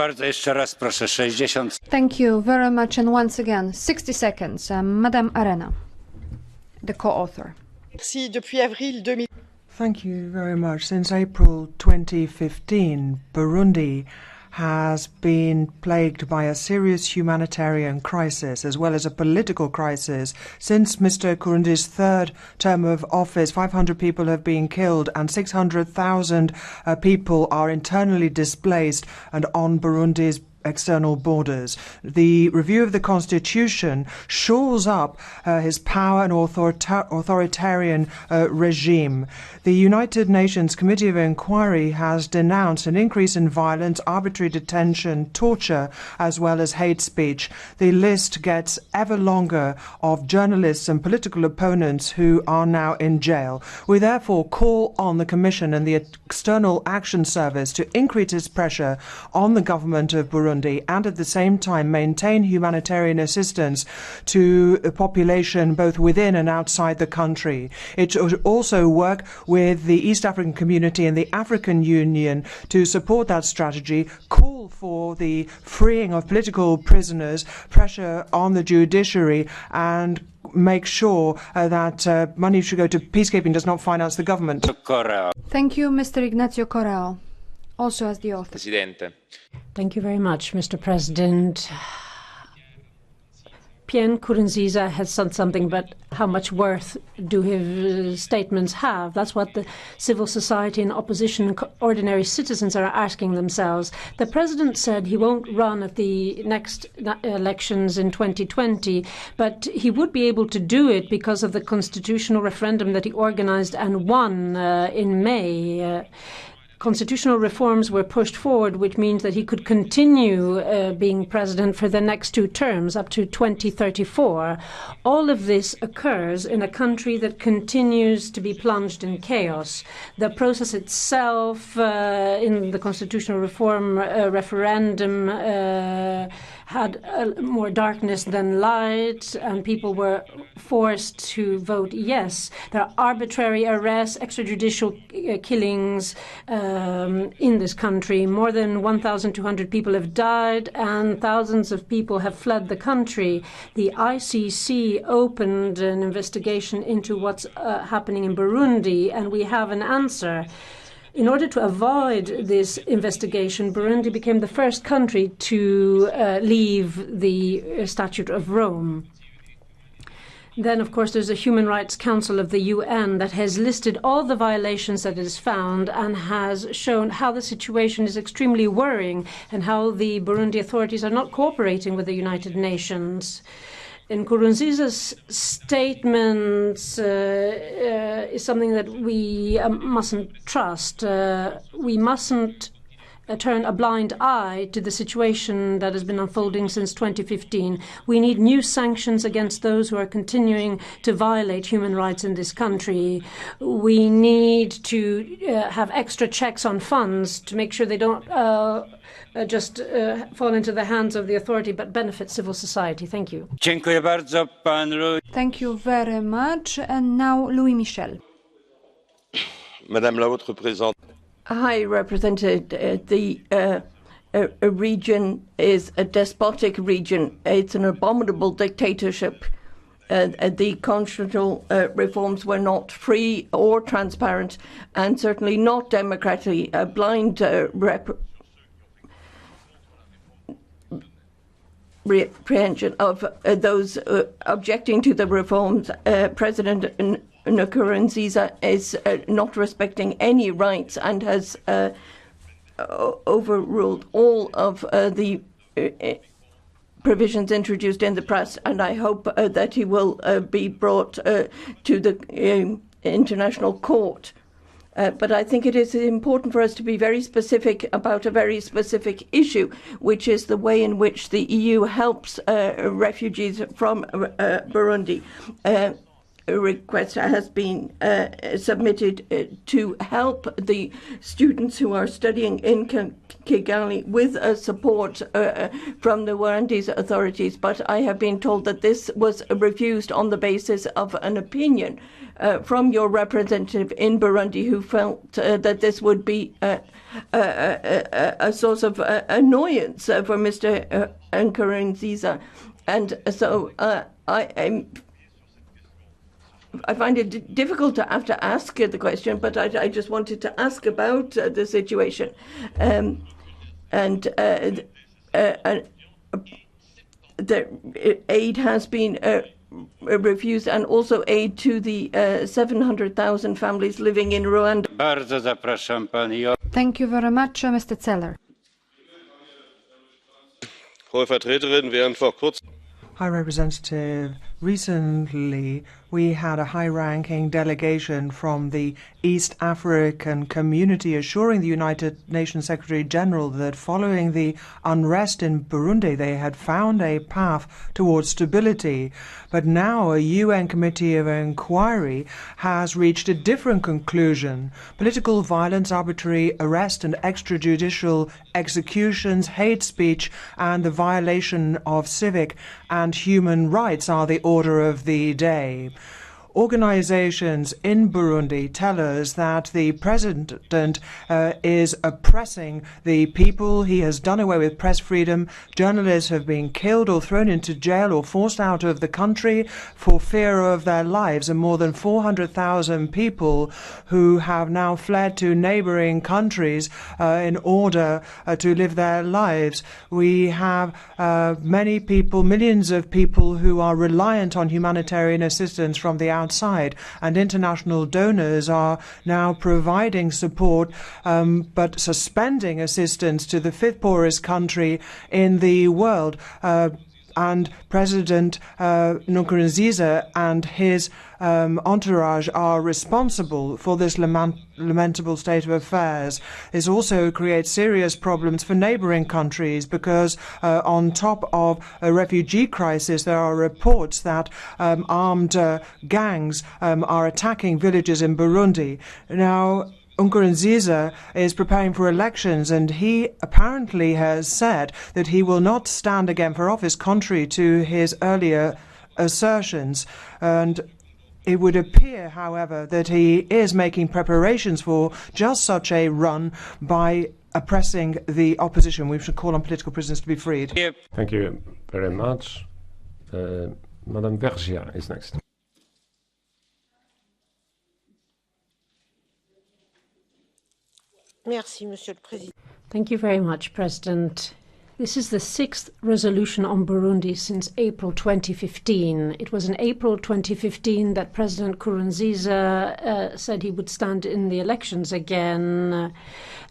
you very much. And once again, 60 seconds. Madame Arena, the co-author. Thank you very much. Since April 2015, Burundi has been plagued by a serious humanitarian crisis as well as a political crisis. Since Mr. Kurundi's third term of office, 500 people have been killed and 600,000 people are internally displaced and on Burundi's external borders. The review of the constitution shores up his power and authoritarian regime. The United Nations Committee of Inquiry has denounced an increase in violence, arbitrary detention, torture, as well as hate speech. The list gets ever longer of journalists and political opponents who are now in jail. We therefore call on the Commission and the External Action Service to increase its pressure on the government of Burundi and at the same time maintain humanitarian assistance to the population both within and outside the country. It should also work with the East African community and the African Union to support that strategy, call for the freeing of political prisoners, pressure on the judiciary and make sure that money should go to peacekeeping does not finance the government. Thank you, Mr. Ignacio Corrao, also as the author. Presidente. Thank you very much, Mr. President. Pierre Nkurunziza has said something, but how much worth do his statements have? That's what the civil society and opposition and ordinary citizens are asking themselves. The president said he won't run at the next elections in 2020, but he would be able to do it because of the constitutional referendum that he organized and won in May. Constitutional reforms were pushed forward, which means that he could continue being president for the next 2 terms up to 2034. All of this occurs in a country that continues to be plunged in chaos. The process itself in the constitutional reform referendum had more darkness than light, and people were forced to vote yes. There are arbitrary arrests, extrajudicial killings in this country. More than 1,200 people have died, and thousands of people have fled the country. The ICC opened an investigation into what's happening in Burundi, and we have an answer. In order to avoid this investigation, Burundi became the first country to leave the Statute of Rome. Then, of course, there's a Human Rights Council of the UN that has listed all the violations that it has found and has shown how the situation is extremely worrying and how the Burundi authorities are not cooperating with the United Nations. Nkurunziza's statements is something that we mustn't trust. We mustn't turn a blind eye to the situation that has been unfolding since 2015. We need new sanctions against those who are continuing to violate human rights in this country. We need to have extra checks on funds to make sure they don't just fall into the hands of the authority but benefit civil society. Thank you. Thank you very much. And now Louis Michel. Madame la Haute Représentante. High Representative, the region is a despotic region. It's an abominable dictatorship. The constitutional reforms were not free or transparent and certainly not democratic. A blind reprehension of those objecting to the reforms. President Nkurunziza is not respecting any rights and has overruled all of the provisions introduced in the press, and I hope that he will be brought to the International Court. But I think it is important for us to be very specific about a very specific issue, which is the way in which the EU helps refugees from Burundi. A request has been submitted to help the students who are studying in Kigali with support from the Burundi's authorities, but I have been told that this was refused on the basis of an opinion from your representative in Burundi, who felt that this would be a source of annoyance for Mr. Nkurunziza. And so I find it difficult to have to ask the question, but I just wanted to ask about the situation. The aid has been refused, and also aid to the 700,000 families living in Rwanda. Thank you very much, Mr. Zeller. Hohe Vertreterin, während vor kurzem High Representative, recently we had a high-ranking delegation from the East African community assuring the United Nations Secretary-General that following the unrest in Burundi, they had found a path towards stability. But now a UN Committee of Inquiry has reached a different conclusion. Political violence, arbitrary arrest and extrajudicial executions, hate speech and the violation of civic and human rights are the order of the day. Organizations in Burundi tell us that the president is oppressing the people. He has done away with press freedom. Journalists have been killed or thrown into jail or forced out of the country for fear of their lives, and more than 400,000 people who have now fled to neighboring countries in order to live their lives. We have many people, millions of people who are reliant on humanitarian assistance from the outside, and international donors are now providing support but suspending assistance to the fifth poorest country in the world. And President Nkurunziza and his entourage are responsible for this lamentable state of affairs. This also creates serious problems for neighboring countries because on top of a refugee crisis, there are reports that armed gangs are attacking villages in Burundi. Now, Nkurunziza is preparing for elections, and he apparently has said that he will not stand again for office, contrary to his earlier assertions. And it would appear, however, that he is making preparations for just such a run by oppressing the opposition. We should call on political prisoners to be freed. Thank you very much. Madame Vergia is next. Thank you very much, President. This is the sixth resolution on Burundi since April 2015. It was in April 2015 that President Nkurunziza said he would stand in the elections again.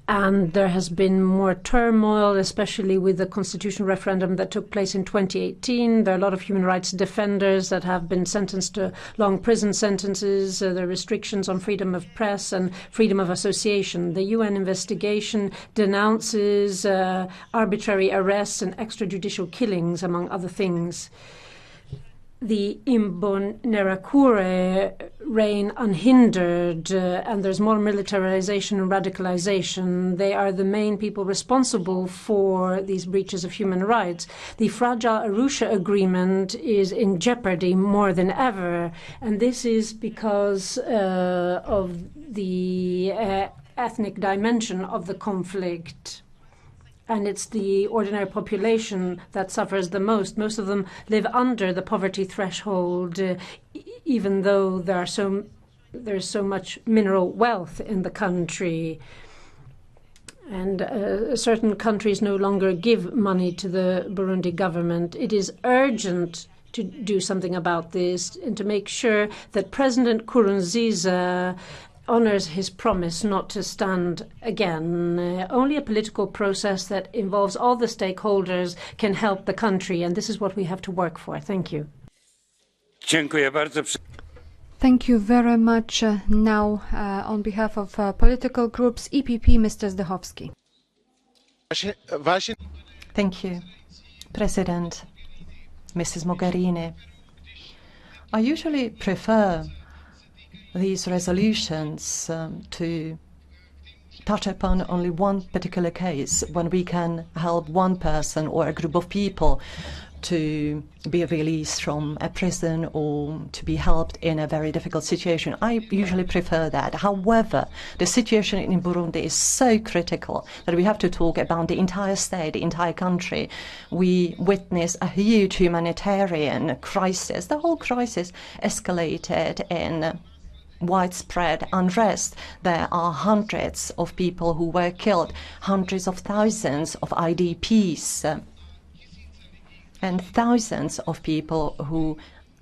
And there has been more turmoil, especially with the constitutional referendum that took place in 2018. There are a lot of human rights defenders that have been sentenced to long prison sentences. There are restrictions on freedom of press and freedom of association. The UN investigation denounces arbitrary arrests and extrajudicial killings, among other things. The Imbonerakure reign unhindered, and there's more militarization and radicalization. They are the main people responsible for these breaches of human rights. The fragile Arusha Agreement is in jeopardy more than ever, and this is because of the ethnic dimension of the conflict. And it's the ordinary population that suffers the most. Most of them live under the poverty threshold, even though there's so much mineral wealth in the country. And certain countries no longer give money to the Burundi government. It is urgent to do something about this and to make sure that President Nkurunziza honors his promise not to stand again. Only a political process that involves all the stakeholders can help the country, and this is what we have to work for. Thank you. Thank you very much. Now, on behalf of political groups, EPP, Mr. Zdechowski. Thank you, President, Mrs. Mogherini. I usually prefer these resolutions to touch upon only one particular case when we can help one person or a group of people to be released from a prison or to be helped in a very difficult situation. I usually prefer that. However, the situation in Burundi is so critical that we have to talk about the entire state, the entire country. We witness a huge humanitarian crisis. The whole crisis escalated in widespread unrest. There are hundreds of people who were killed, hundreds of thousands of IDPs, and thousands of people who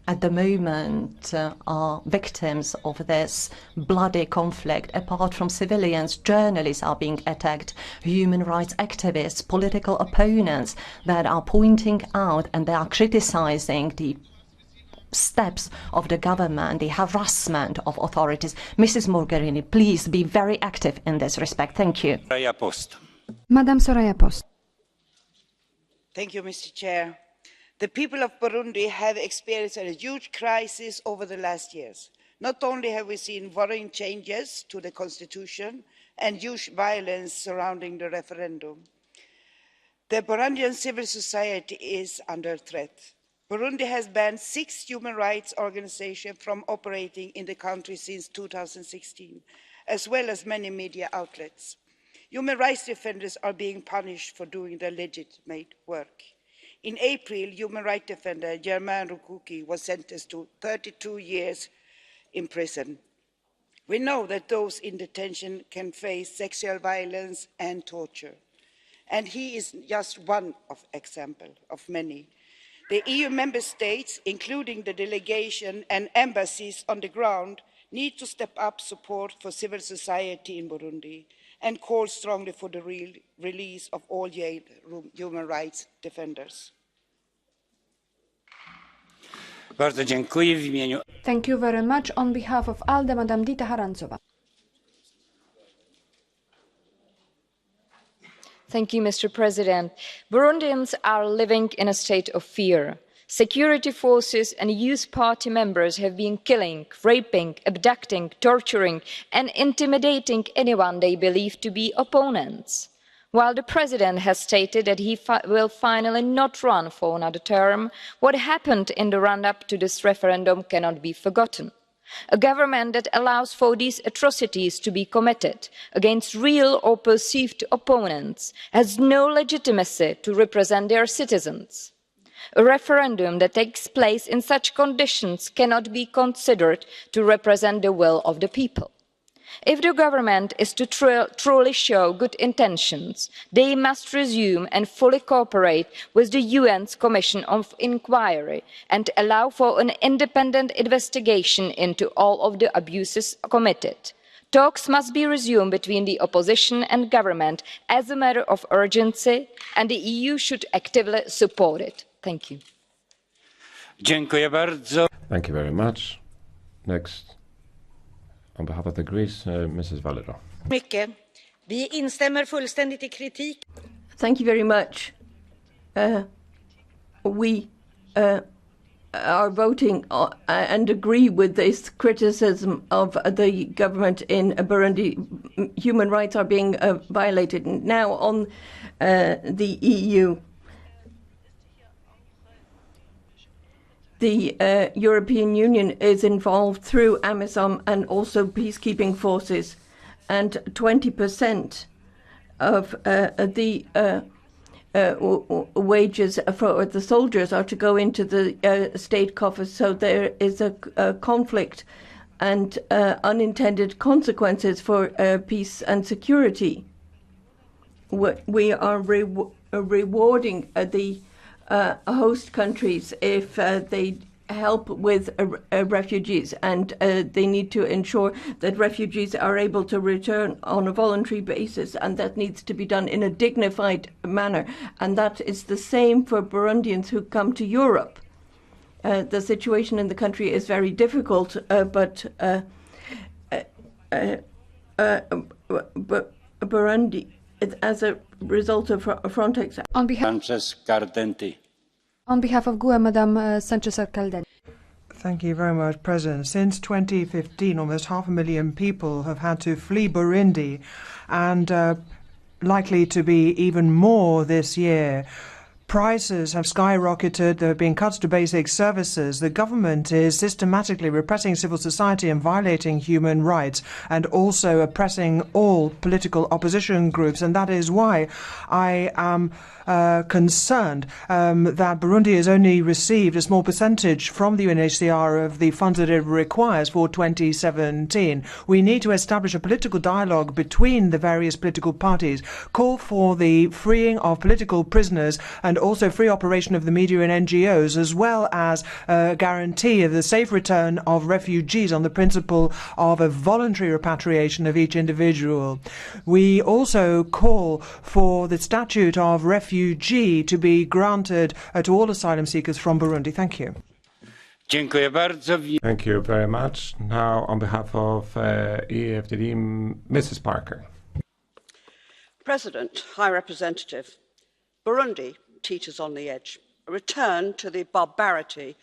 at the moment are victims of this bloody conflict. Apart from civilians, journalists are being attacked, human rights activists, political opponents that are pointing out and they are criticizing the steps of the government, the harassment of authorities. Mrs. Mogherini, please be very active in this respect. Thank you. Madam Soraya Post. Thank you, Mr. Chair. The people of Burundi have experienced a huge crisis over the last years. Not only have we seen worrying changes to the constitution and huge violence surrounding the referendum, the Burundian civil society is under threat. Burundi has banned 6 human rights organisations from operating in the country since 2016, as well as many media outlets. Human rights defenders are being punished for doing their legitimate work. In April, human rights defender Germain Rukuki was sentenced to 32 years in prison. We know that those in detention can face sexual violence and torture, and he is just one example of many. The EU member states, including the delegation and embassies on the ground, need to step up support for civil society in Burundi and call strongly for the release of all jailed human rights defenders. Thank you very much. On behalf of ALDE, Madam Dita Harantsova. Thank you, Mr. President. Burundians are living in a state of fear. Security forces and youth party members have been killing, raping, abducting, torturing and intimidating anyone they believe to be opponents. While the president has stated that he will finally not run for another term, what happened in the run-up to this referendum cannot be forgotten. A government that allows for these atrocities to be committed against real or perceived opponents has no legitimacy to represent their citizens. A referendum that takes place in such conditions cannot be considered to represent the will of the people. If the government is to truly show good intentions, they must resume and fully cooperate with the UN's Commission of Inquiry and allow for an independent investigation into all of the abuses committed. Talks must be resumed between the opposition and government as a matter of urgency, and the EU should actively support it. Thank you. Thank you very much. Next. On behalf of the Greens, Mrs. Valero. Thank you very much. We are voting and agree with this criticism of the government in Burundi. Human rights are being violated. Now on the EU. The European Union is involved through AMISOM and also peacekeeping forces, and 20% of the wages for the soldiers are to go into the state coffers. So there is a conflict and unintended consequences for peace and security. We are rewarding the host countries if they help with refugees, and they need to ensure that refugees are able to return on a voluntary basis, and that needs to be done in a dignified manner. And that is the same for Burundians who come to Europe. The situation in the country is very difficult, but Burundi, as a result of Frontex. On behalf of GUE, Madame Sanchez-Caldente. Thank you very much, President. Since 2015, almost 500,000 people have had to flee Burundi, and likely to be even more this year. Prices have skyrocketed. There have been cuts to basic services. The government is systematically repressing civil society and violating human rights, and also oppressing all political opposition groups. And that is why I am concerned that Burundi has only received a small percentage from the UNHCR of the funds that it requires for 2017. We need to establish a political dialogue between the various political parties, call for the freeing of political prisoners, and also free operation of the media and NGOs, as well as a guarantee of the safe return of refugees on the principle of a voluntary repatriation of each individual. We also call for the statute of refugee to be granted to all asylum seekers from Burundi. Thank you. Thank you very much. Now, on behalf of EFDD, Mrs. Parker. President, High Representative, Burundi teeters on the edge. A return to the barbarity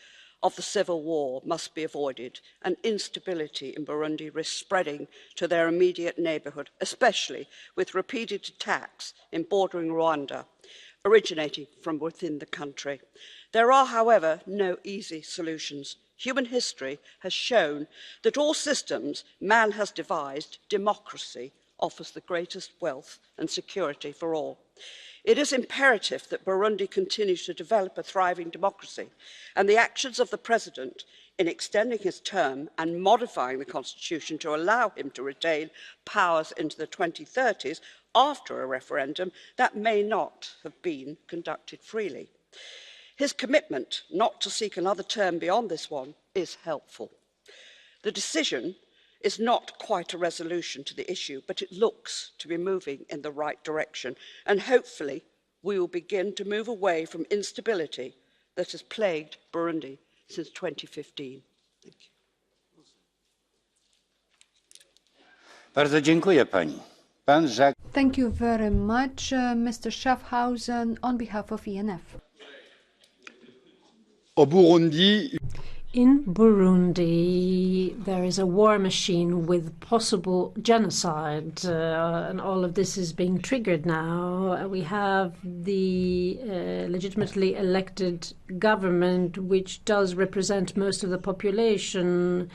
of the civil war must be avoided, and instability in Burundi risks spreading to their immediate neighbourhood, especially with repeated attacks in bordering Rwanda originating from within the country. There are, however, no easy solutions. Human history has shown that all systems man has devised, democracy offers the greatest wealth and security for all. It is imperative that Burundi continues to develop a thriving democracy, and the actions of the President in extending his term and modifying the constitution to allow him to retain powers into the 2030s after a referendum that may not have been conducted freely. His commitment not to seek another term beyond this one is helpful. The decision is not quite a resolution to the issue, but it looks to be moving in the right direction, and hopefully we will begin to move away from instability that has plagued Burundi since 2015. Thank you. Bardzo dziękuję pani. Pan Jacques. Thank you very much, Mr. Schaffhausen, on behalf of ENF. In Burundi, there is a war machine with possible genocide, and all of this is being triggered now. We have the legitimately elected government, which does represent most of the population,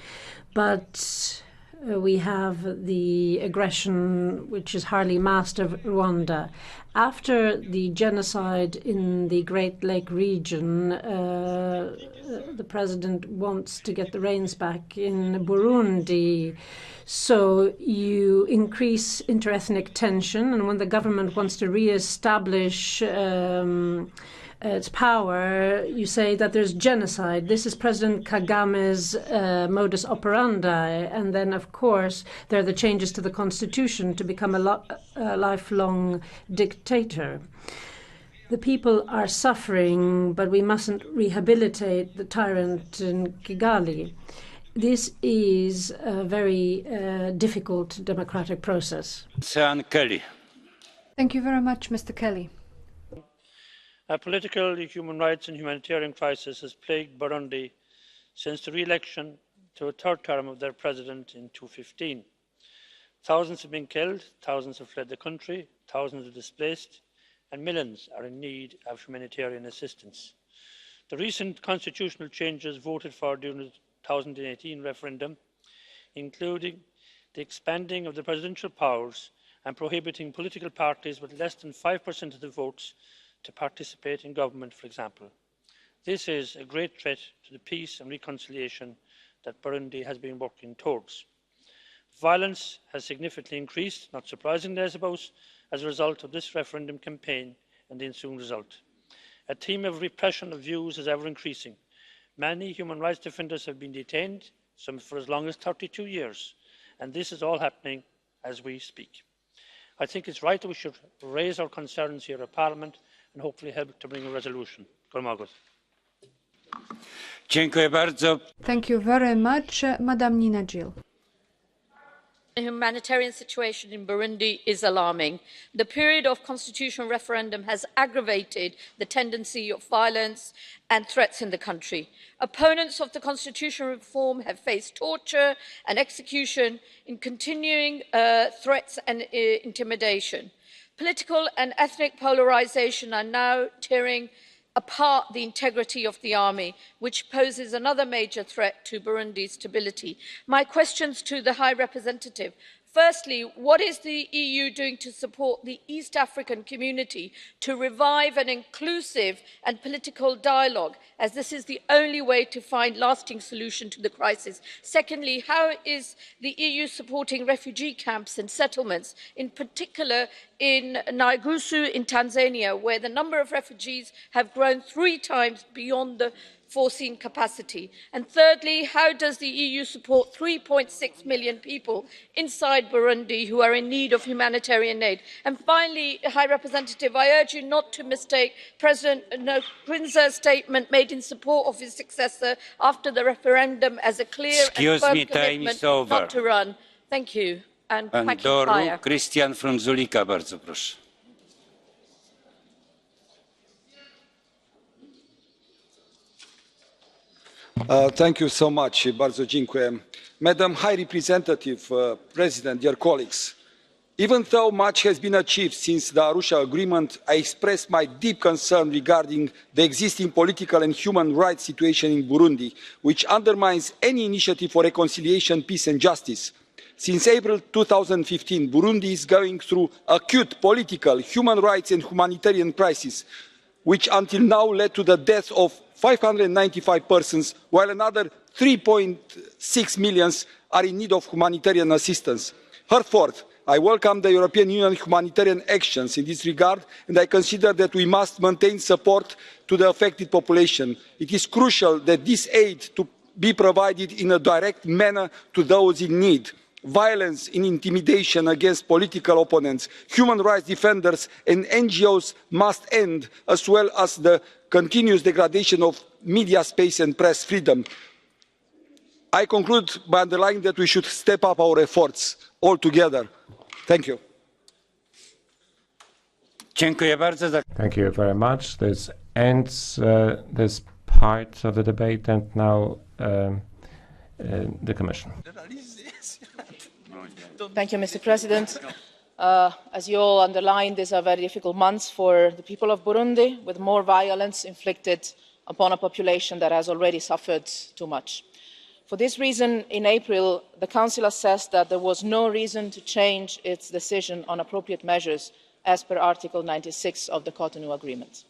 but we have the aggression, which is hardly masked, of Rwanda. After the genocide in the Great Lake region, the president wants to get the reins back in Burundi. So you increase interethnic tension, and when the government wants to re-establish its power, you say that there's genocide. This is President Kagame's modus operandi. And then, of course, there are the changes to the constitution to become a lifelong dictator. The people are suffering, but we mustn't rehabilitate the tyrant in Kigali. This is a very difficult democratic process. Kelly. Thank you very much, Mr. Kelly. A political, human rights and humanitarian crisis has plagued Burundi since the re-election to a third term of their president in 2015. Thousands have been killed, thousands have fled the country, thousands are displaced, and millions are in need of humanitarian assistance. The recent constitutional changes voted for during the 2018 referendum, including the expanding of the presidential powers and prohibiting political parties with less than 5% of the votes to participate in government, for example. This is a great threat to the peace and reconciliation that Burundi has been working towards. Violence has significantly increased, not surprisingly I suppose, as a result of this referendum campaign and the ensuing result. A theme of repression of views is ever increasing. Many human rights defenders have been detained, some for as long as 32 years, and this is all happening as we speak. I think it's right that we should raise our concerns here at Parliament and hopefully help to bring a resolution. Thank you very much, Madam Nina Gill. The humanitarian situation in Burundi is alarming. The period of constitutional referendum has aggravated the tendency of violence and threats in the country. Opponents of the constitutional reform have faced torture and execution in continuing threats and intimidation. Political and ethnic polarisation are now tearing apart the integrity of the army, which poses another major threat to Burundi's stability. My questions to the High Representative. Firstly, what is the EU doing to support the East African community to revive an inclusive and political dialogue, as this is the only way to find lasting solution to the crisis? Secondly, how is the EU supporting refugee camps and settlements, in particular in Nyarugusu in Tanzania, where the number of refugees have grown 3 times beyond the foreseen capacity? And thirdly, how does the EU support 3.6 million people inside Burundi who are in need of humanitarian aid? And finally, High Representative, I urge you not to mistake President Nkurunziza's statement made in support of his successor after the referendum as a clear and firm commitment not to run. Thank you. And thank you, Fire. Christian Frunzulika, bardzo proszę. Thank you so much. Bardzo dziękuję. Madam High Representative, President, dear colleagues, even though much has been achieved since the Arusha Agreement, I express my deep concern regarding the existing political and human rights situation in Burundi, which undermines any initiative for reconciliation, peace and justice. Since April 2015, Burundi is going through acute political, human rights and humanitarian crisis, which until now led to the death of 595 persons, while another 3.6 million are in need of humanitarian assistance. Therefore, I welcome the European Union humanitarian actions in this regard, and I consider that we must maintain support to the affected population. It is crucial that this aid to be provided in a direct manner to those in need. Violence and intimidation against political opponents, human rights defenders and NGOs must end, as well as the continuous degradation of media space and press freedom. I conclude by underlining that we should step up our efforts all together. Thank you. Thank you very much. This ends this part of the debate, and now the Commission. Thank you, Mr. President. As you all underlined, these are very difficult months for the people of Burundi, with more violence inflicted upon a population that has already suffered too much. For this reason, in April, the Council assessed that there was no reason to change its decision on appropriate measures as per Article 96 of the Cotonou Agreement.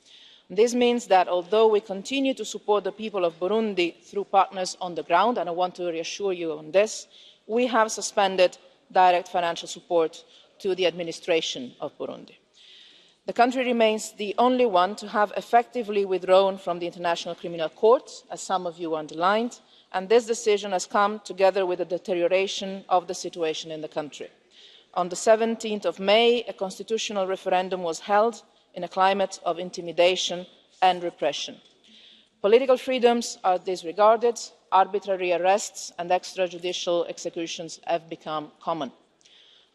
This means that although we continue to support the people of Burundi through partners on the ground, and I want to reassure you on this, we have suspended direct financial support to the administration of Burundi. The country remains the only one to have effectively withdrawn from the International Criminal Court, as some of you underlined, and this decision has come together with the deterioration of the situation in the country. On the 17th of May, a constitutional referendum was held in a climate of intimidation and repression. Political freedoms are disregarded, arbitrary arrests and extrajudicial executions have become common.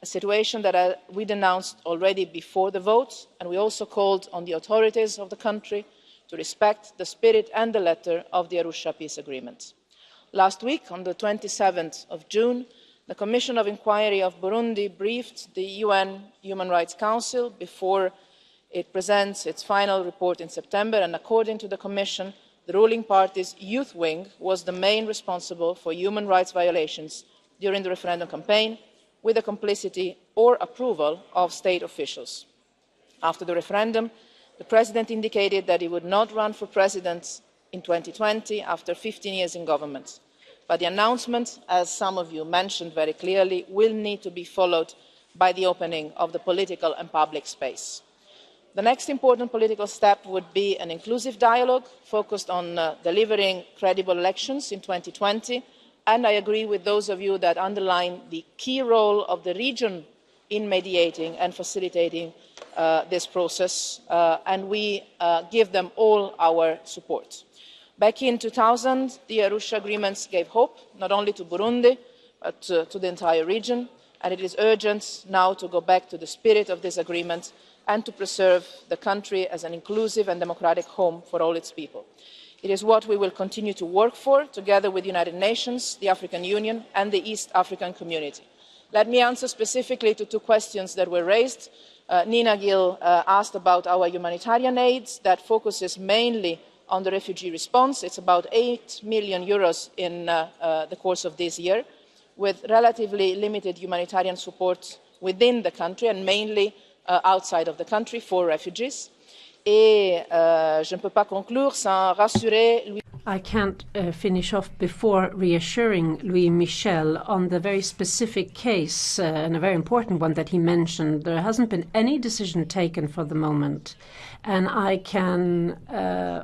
A situation that we denounced already before the vote, and we also called on the authorities of the country to respect the spirit and the letter of the Arusha Peace Agreement. Last week, on the 27th of June, the Commission of Inquiry of Burundi briefed the UN Human Rights Council before it presents its final report in September, and according to the Commission, the ruling party's youth wing was the main responsible for human rights violations during the referendum campaign, with the complicity or approval of state officials. After the referendum, the president indicated that he would not run for president in 2020 after 15 years in government. But the announcement, as some of you mentioned very clearly, will need to be followed by the opening of the political and public space. The next important political step would be an inclusive dialogue focused on delivering credible elections in 2020, and I agree with those of you that underline the key role of the region in mediating and facilitating this process, and we give them all our support. Back in 2000, the Arusha agreements gave hope, not only to Burundi, but to the entire region, and it is urgent now to go back to the spirit of this agreement and to preserve the country as an inclusive and democratic home for all its people. It is what we will continue to work for, together with the United Nations, the African Union and the East African Community. Let me answer specifically to two questions that were raised. Nina Gill asked about our humanitarian aid that focuses mainly on the refugee response. It's about €8 million in the course of this year, with relatively limited humanitarian support within the country and mainly outside of the country for refugees. Et je ne peux pas conclure sans rassurer Louis. I can't finish off before reassuring Louis Michel on the very specific case, and a very important one that he mentioned. There hasn't been any decision taken for the moment, and I can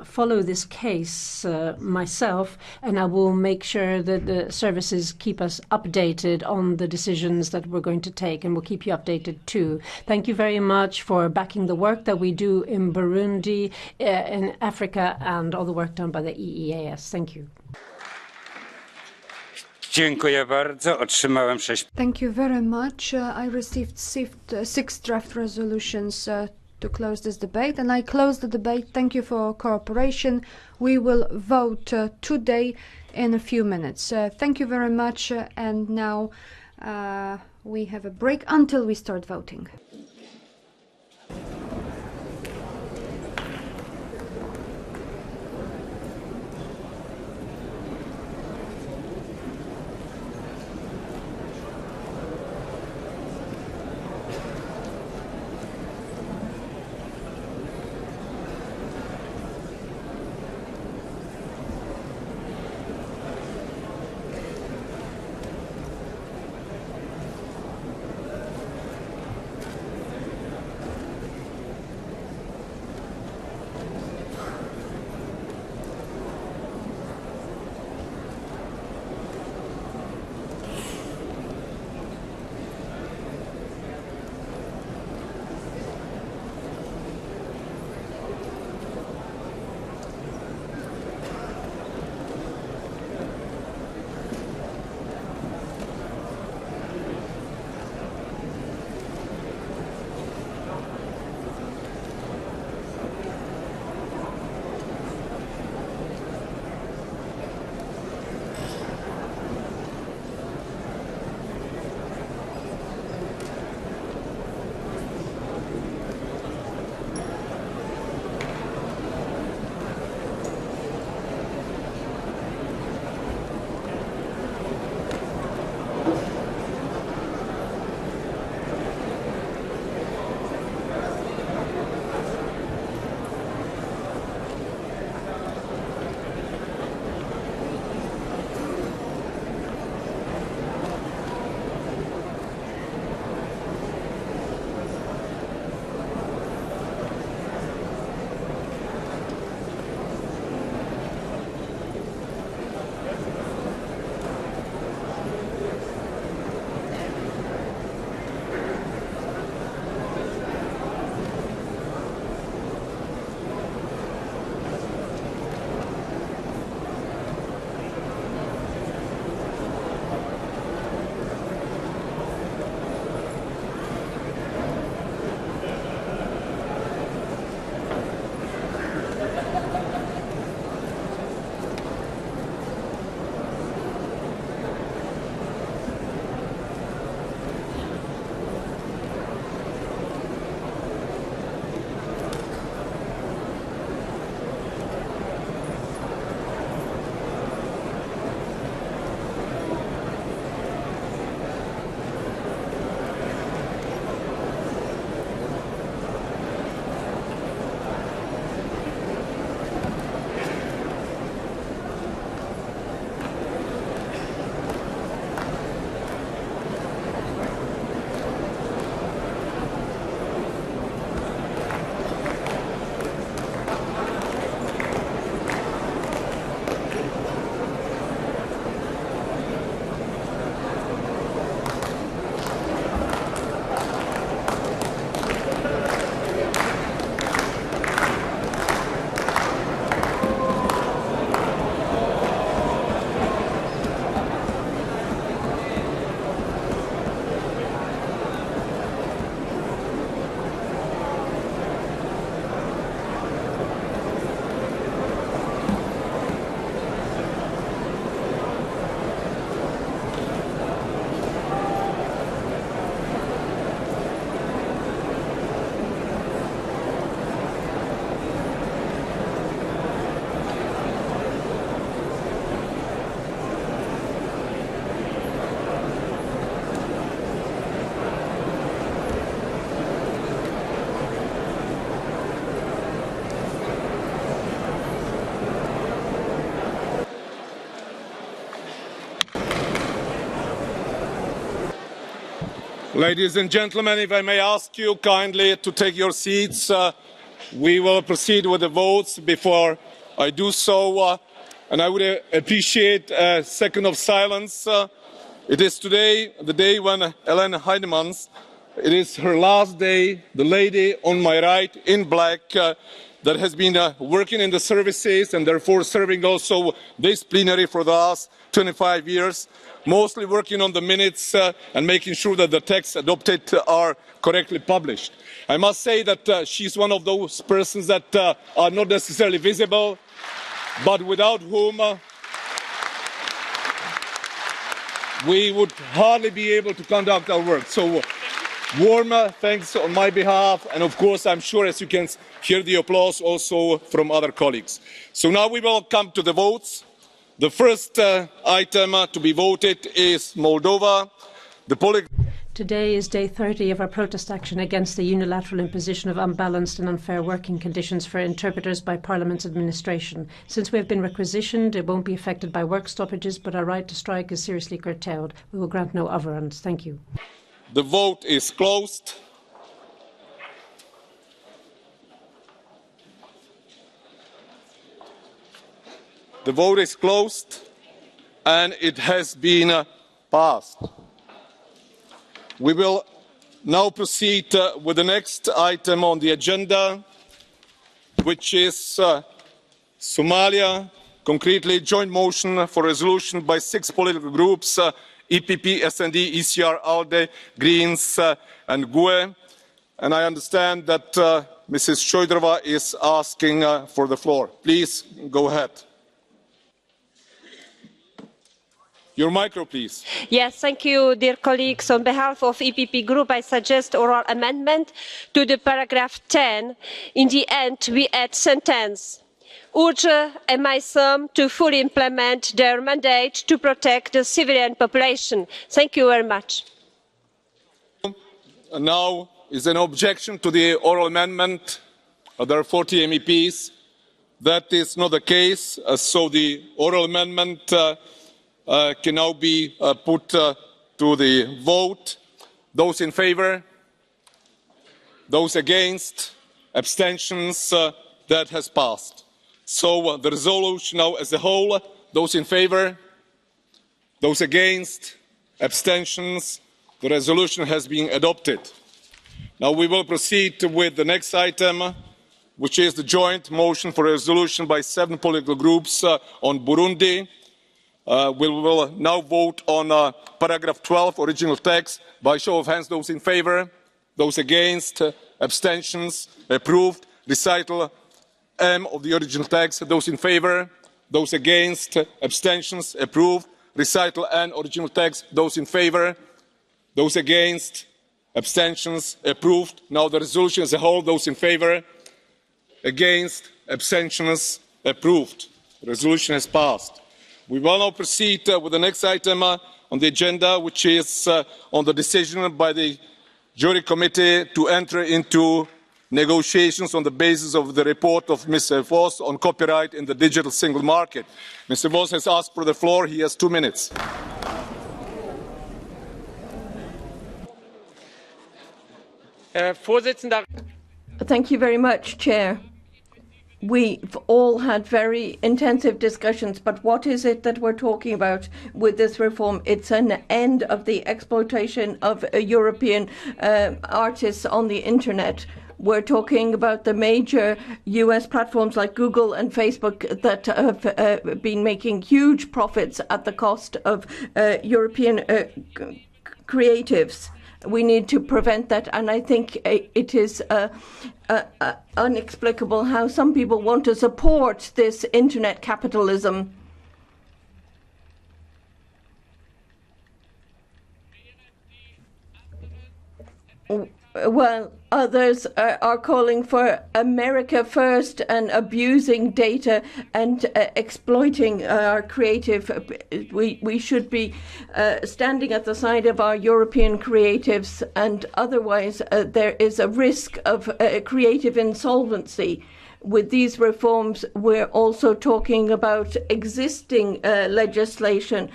follow this case myself, and I will make sure that the services keep us updated on the decisions that we're going to take, and we'll keep you updated too. Thank you very much for backing the work that we do in Burundi, in Africa, and all the work done by the EEAS. Thank you. Thank you very much. I received 6 draft resolutions to close this debate, and I close the debate. Thank you for cooperation. We will vote today in a few minutes. Thank you very much, and now we have a break until we start voting. Ladies and gentlemen, if I may ask you kindly to take your seats, we will proceed with the votes. Before I do so, and I would appreciate a second of silence. It is today the day when Ellen Heinemans, it is her last day, the lady on my right in black, that has been working in the services and therefore serving also this plenary for the last 25 years, mostly working on the minutes and making sure that the texts adopted are correctly published. I must say that she's one of those persons that are not necessarily visible, but without whom we would hardly be able to conduct our work. So warm thanks on my behalf, and of course I'm sure, as you can hear the applause also from other colleagues. So now we will come to the votes. The first item to be voted is Moldova. Today is day 30 of our protest action against the unilateral imposition of unbalanced and unfair working conditions for interpreters by Parliament's administration. Since we have been requisitioned, it won't be affected by work stoppages, but our right to strike is seriously curtailed. We will grant no overruns. Thank you. The vote is closed. The vote is closed, and it has been passed. We will now proceed with the next item on the agenda, which is Somalia, concretely joint motion for resolution by 6 political groups, EPP, SD, ECR, ALDE, Greens and GUE. And I understand that Mrs. Šojdrová is asking for the floor. Please go ahead. Your micro, please. Yes, thank you, dear colleagues. On behalf of EPP Group, I suggest oral amendment to the paragraph 10. In the end, we add sentence. Urge MISOM to fully implement their mandate to protect the civilian population. Thank you very much. And now, is there an objection to the oral amendment? There are 40 MEPs. That is not the case, so the oral amendment can now be put to the vote. Those in favour? Those against? Abstentions? That has passed. So the resolution now as a whole, those in favour? Those against? Abstentions? The resolution has been adopted. Now we will proceed with the next item, which is the joint motion for a resolution by 7 political groups on Burundi. We will now vote on paragraph 12, original text, by show of hands. Those in favour? Those against? Abstentions? Approved. Recital M of the original text. Those in favour? Those against? Abstentions? Approved. Recital N, original text. Those in favour? Those against? Abstentions? Approved. Now the resolution as a whole. Those in favour? Against? Abstentions? Approved. The resolution has passed. We will now proceed with the next item on the agenda, which is on the decision by the Jury Committee to enter into negotiations on the basis of the report of Mr. Voss on copyright in the digital single market. Mr. Voss has asked for the floor. He has 2 minutes. Thank you very much, Chair. We've all had very intensive discussions, but what is it that we're talking about with this reform? It's an end of the exploitation of European artists on the internet. We're talking about the major US platforms like Google and Facebook that have been making huge profits at the cost of European creatives. We need to prevent that, and I think it is inexplicable how some people want to support this internet capitalism. Well, others are calling for America first and abusing data and exploiting our creative. We should be standing at the side of our European creatives, and otherwise there is a risk of creative insolvency. with these reforms, we're also talking about existing legislation,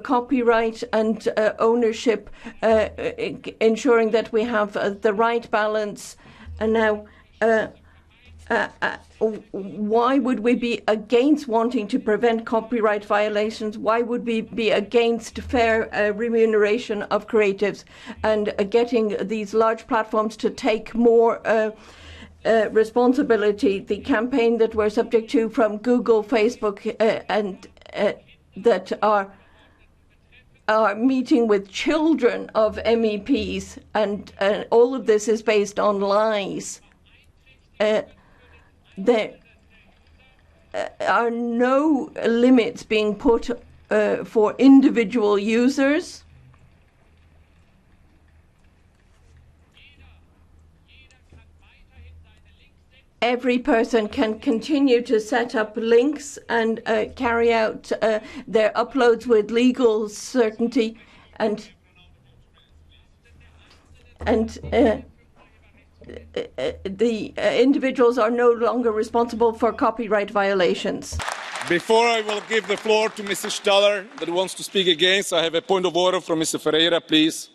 copyright and ownership, ensuring that we have the right balance. And now, why would we be against wanting to prevent copyright violations? Why would we be against fair remuneration of creatives and getting these large platforms to take more responsibility? The campaign that we're subject to from Google, Facebook, and that are meeting with children of MEPs, and all of this is based on lies. There are no limits being put for individual users. Every person can continue to set up links and carry out their uploads with legal certainty, and the individuals are no longer responsible for copyright violations. Before I will give the floor to Mrs. Staller that wants to speak against, I have a point of order from Mr. Ferreira, please.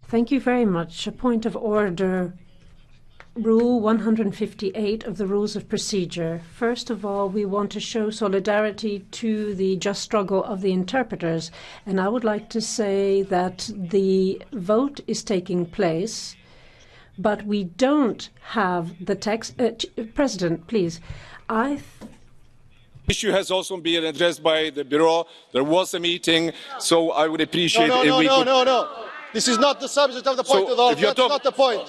Thank you very much. A point of order. Rule 158 of the Rules of Procedure. First of all, we want to show solidarity to the just struggle of the interpreters. And I would like to say that the vote is taking place, but we don't have the text. President, please. The issue has also been addressed by the Bureau. There was a meeting, so I would appreciate if we could... No. This is not the subject of the point of order. That's not the point.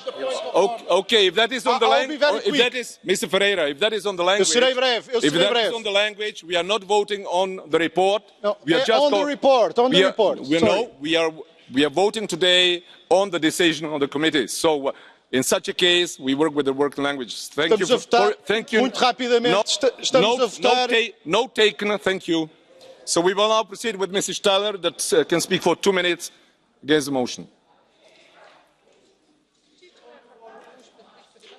Okay, if that is on the language, Mr. Ferreira, if that is on the language, on the language, we are not voting on the report. We are just on the report. We are voting today on the decision of the committee. So, in such a case, we work with the working languages. Thank you. Thank you. Note taken. Thank you. So we will now proceed with Mrs. Staller, that can speak for 2 minutes. Against the motion.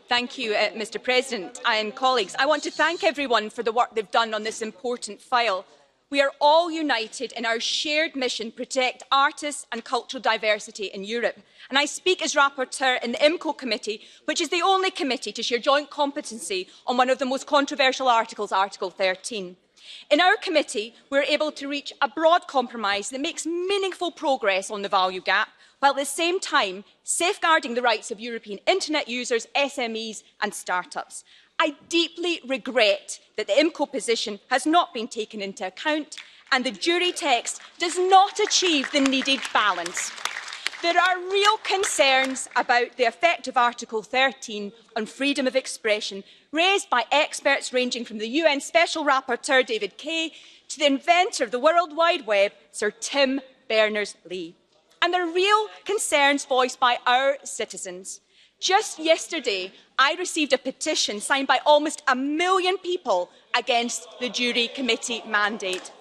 Thank you, Mr. President and colleagues. I want to thank everyone for the work they've done on this important file. We are all united in our shared mission to protect artists and cultural diversity in Europe. And I speak as rapporteur in the IMCO committee, which is the only committee to share joint competency on one of the most controversial articles, Article 13. In our committee, we're able to reach a broad compromise that makes meaningful progress on the value gap, while at the same time safeguarding the rights of European internet users, SMEs and start-ups. I deeply regret that the IMCO position has not been taken into account and the jury text does not achieve the needed balance. There are real concerns about the effect of Article 13 on freedom of expression, raised by experts ranging from the UN Special Rapporteur David Kay to the inventor of the World Wide Web, Sir Tim Berners-Lee. And there are real concerns voiced by our citizens. Just yesterday, I received a petition signed by almost 1 million people against the jury committee mandate.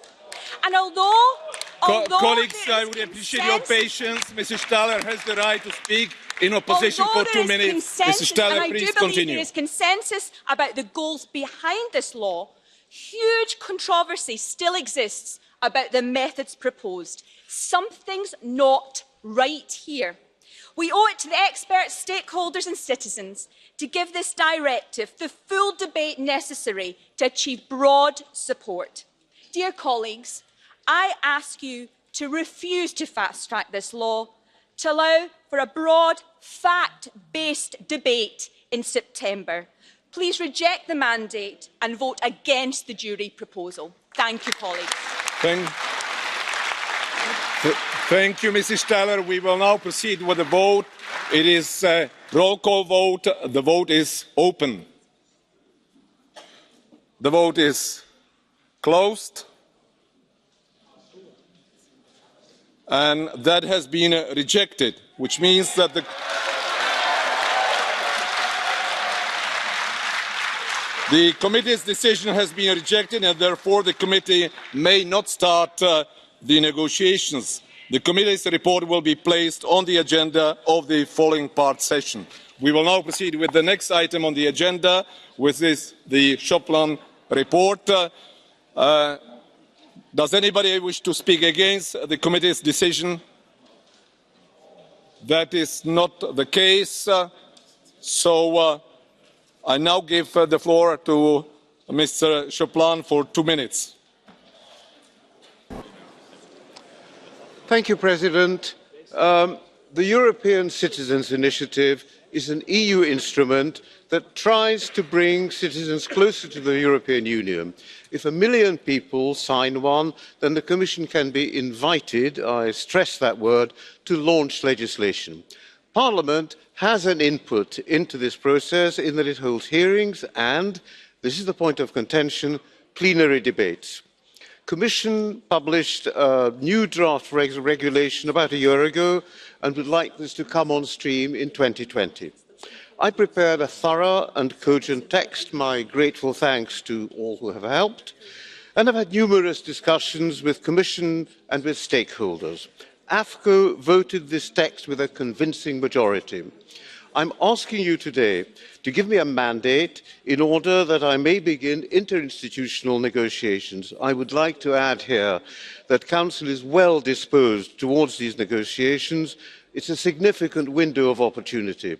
And although colleagues, I would appreciate your patience. Mrs. Staller has the right to speak in opposition for 2 minutes. Mrs. Staller, please continue. There is consensus about the goals behind this law. Huge controversy still exists about the methods proposed. Something's not right here. We owe it to the experts, stakeholders and citizens to give this directive the full debate necessary to achieve broad support. Dear colleagues, I ask you to refuse to fast-track this law, to allow for a broad, fact-based debate in September. Please reject the mandate and vote against the jury proposal. Thank you, colleagues. Thank you, Mrs. Staller. We will now proceed with the vote. It is a roll call vote. The vote is open. The vote is closed. And that has been rejected, which means that the committee's decision has been rejected, and therefore the committee may not start the negotiations, the committee's report will be placed on the agenda of the following part session. We will now proceed with the next item on the agenda, which is the Schöpflin report. Does anybody wish to speak against the committee's decision? That is not the case. So I now give the floor to Mr. Schöpflin for 2 minutes. Thank you, President. The European Citizens' Initiative is an EU instrument that tries to bring citizens closer to the European Union. If 1 million people sign one, then the Commission can be invited, I stress that word, to launch legislation. Parliament has an input into this process in that it holds hearings and, this is the point of contention, plenary debates. The Commission published a new draft regulation about a year ago and would like this to come on stream in 2020. I prepared a thorough and cogent text, my grateful thanks to all who have helped, and have had numerous discussions with the Commission and with stakeholders. AFCO voted this text with a convincing majority. I'm asking you today to give me a mandate in order that I may begin interinstitutional negotiations. I would like to add here that the Council is well disposed towards these negotiations. It's a significant window of opportunity.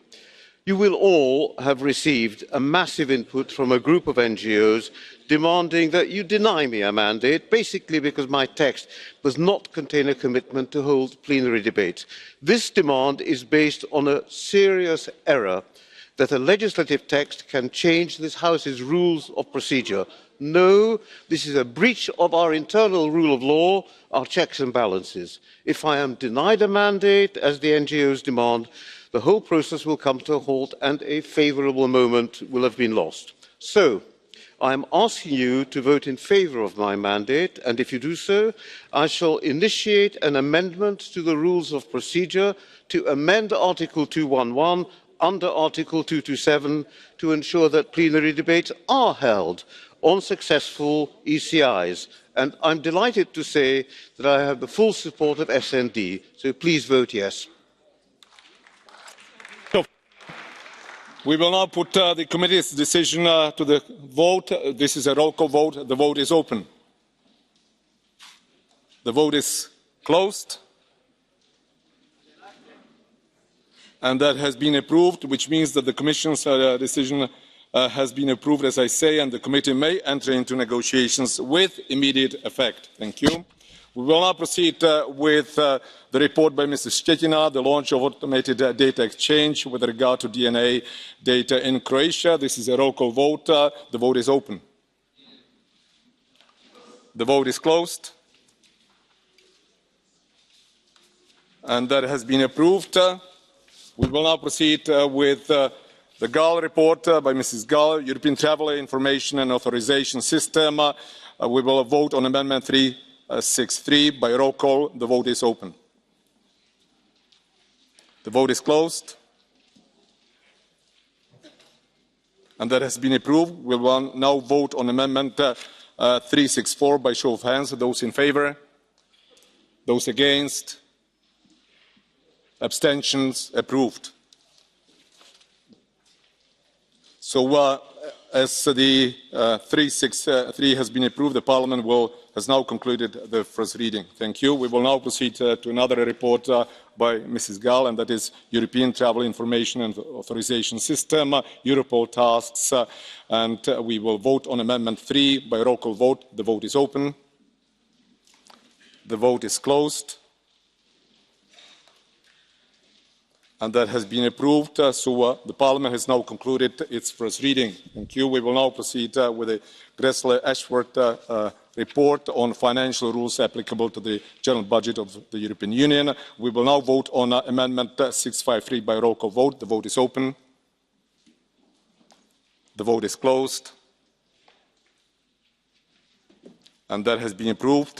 You will all have received a massive input from a group of NGOs demanding that you deny me a mandate, basically because my text does not contain a commitment to hold plenary debates. This demand is based on a serious error that a legislative text can change this House's rules of procedure. No, this is a breach of our internal rule of law, our checks and balances. If I am denied a mandate, as the NGOs demand, the whole process will come to a halt and a favourable moment will have been lost. So, I am asking you to vote in favour of my mandate, and if you do so, I shall initiate an amendment to the rules of procedure to amend Article 211 under Article 227 to ensure that plenary debates are held on successful ECIs. And I'm delighted to say that I have the full support of SND, so please vote yes. We will now put the committee's decision to the vote. This is a roll call vote. The vote is open. The vote is closed. And that has been approved, which means that the Commission's decision has been approved, as I say, and the committee may enter into negotiations with immediate effect. Thank you. We will now proceed with the report by Mrs. Štětina, the launch of automated data exchange with regard to DNA data in Croatia. This is a roll call vote. The vote is open. The vote is closed. And that has been approved. We will now proceed with the Gall report by Mrs. Gall, European Traveller Information and Authorization System. We will vote on Amendment 363 by roll call. The vote is open. The vote is closed. And that has been approved. We will now vote on Amendment 364 by show of hands. Those in favour? Those against? Abstentions? Approved. So as the 363 has been approved, the Parliament has now concluded the first reading. Thank you. We will now proceed to another report by Mrs. Gall, and that is European Travel Information and Authorization System, Europol tasks, and we will vote on Amendment 3 by roll call vote. The vote is open. The vote is closed. And that has been approved. So the Parliament has now concluded its first reading. Thank you. We will now proceed with the Gressler-Ashworth report on financial rules applicable to the general budget of the European Union. We will now vote on Amendment 653 by roll call vote. The vote is open. The vote is closed. And that has been approved.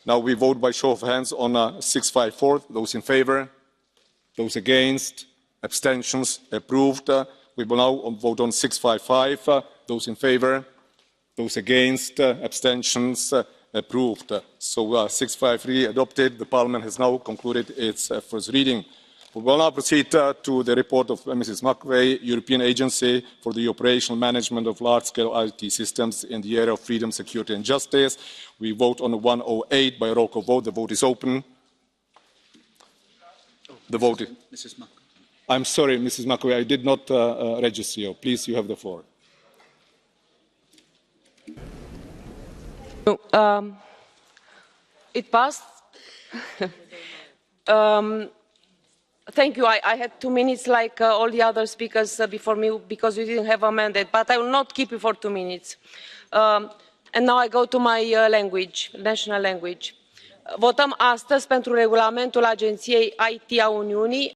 Now we vote by show of hands on 654. Those in favour? Those against? Abstentions? Approved. We will now vote on 655. Those in favour? Those against? Abstentions? approved. So 653 adopted. The Parliament has now concluded its first reading. We will now proceed to the report of Mrs. McVey, European Agency for the Operational Management of Large-Scale IT Systems in the area of freedom, security and justice. We vote on 108 by roll call vote. The vote is open. The vote is... Mrs. McVey. I'm sorry, Mrs. McVey, I did not register you. Please, you have the floor. It passed. Thank you. I had 2 minutes like all the other speakers before me because we didn't have a mandate, but I will not keep you for 2 minutes. And now I go to my language, national language. Votăm astăzi pentru regulamentul Agenției IT a Uniunii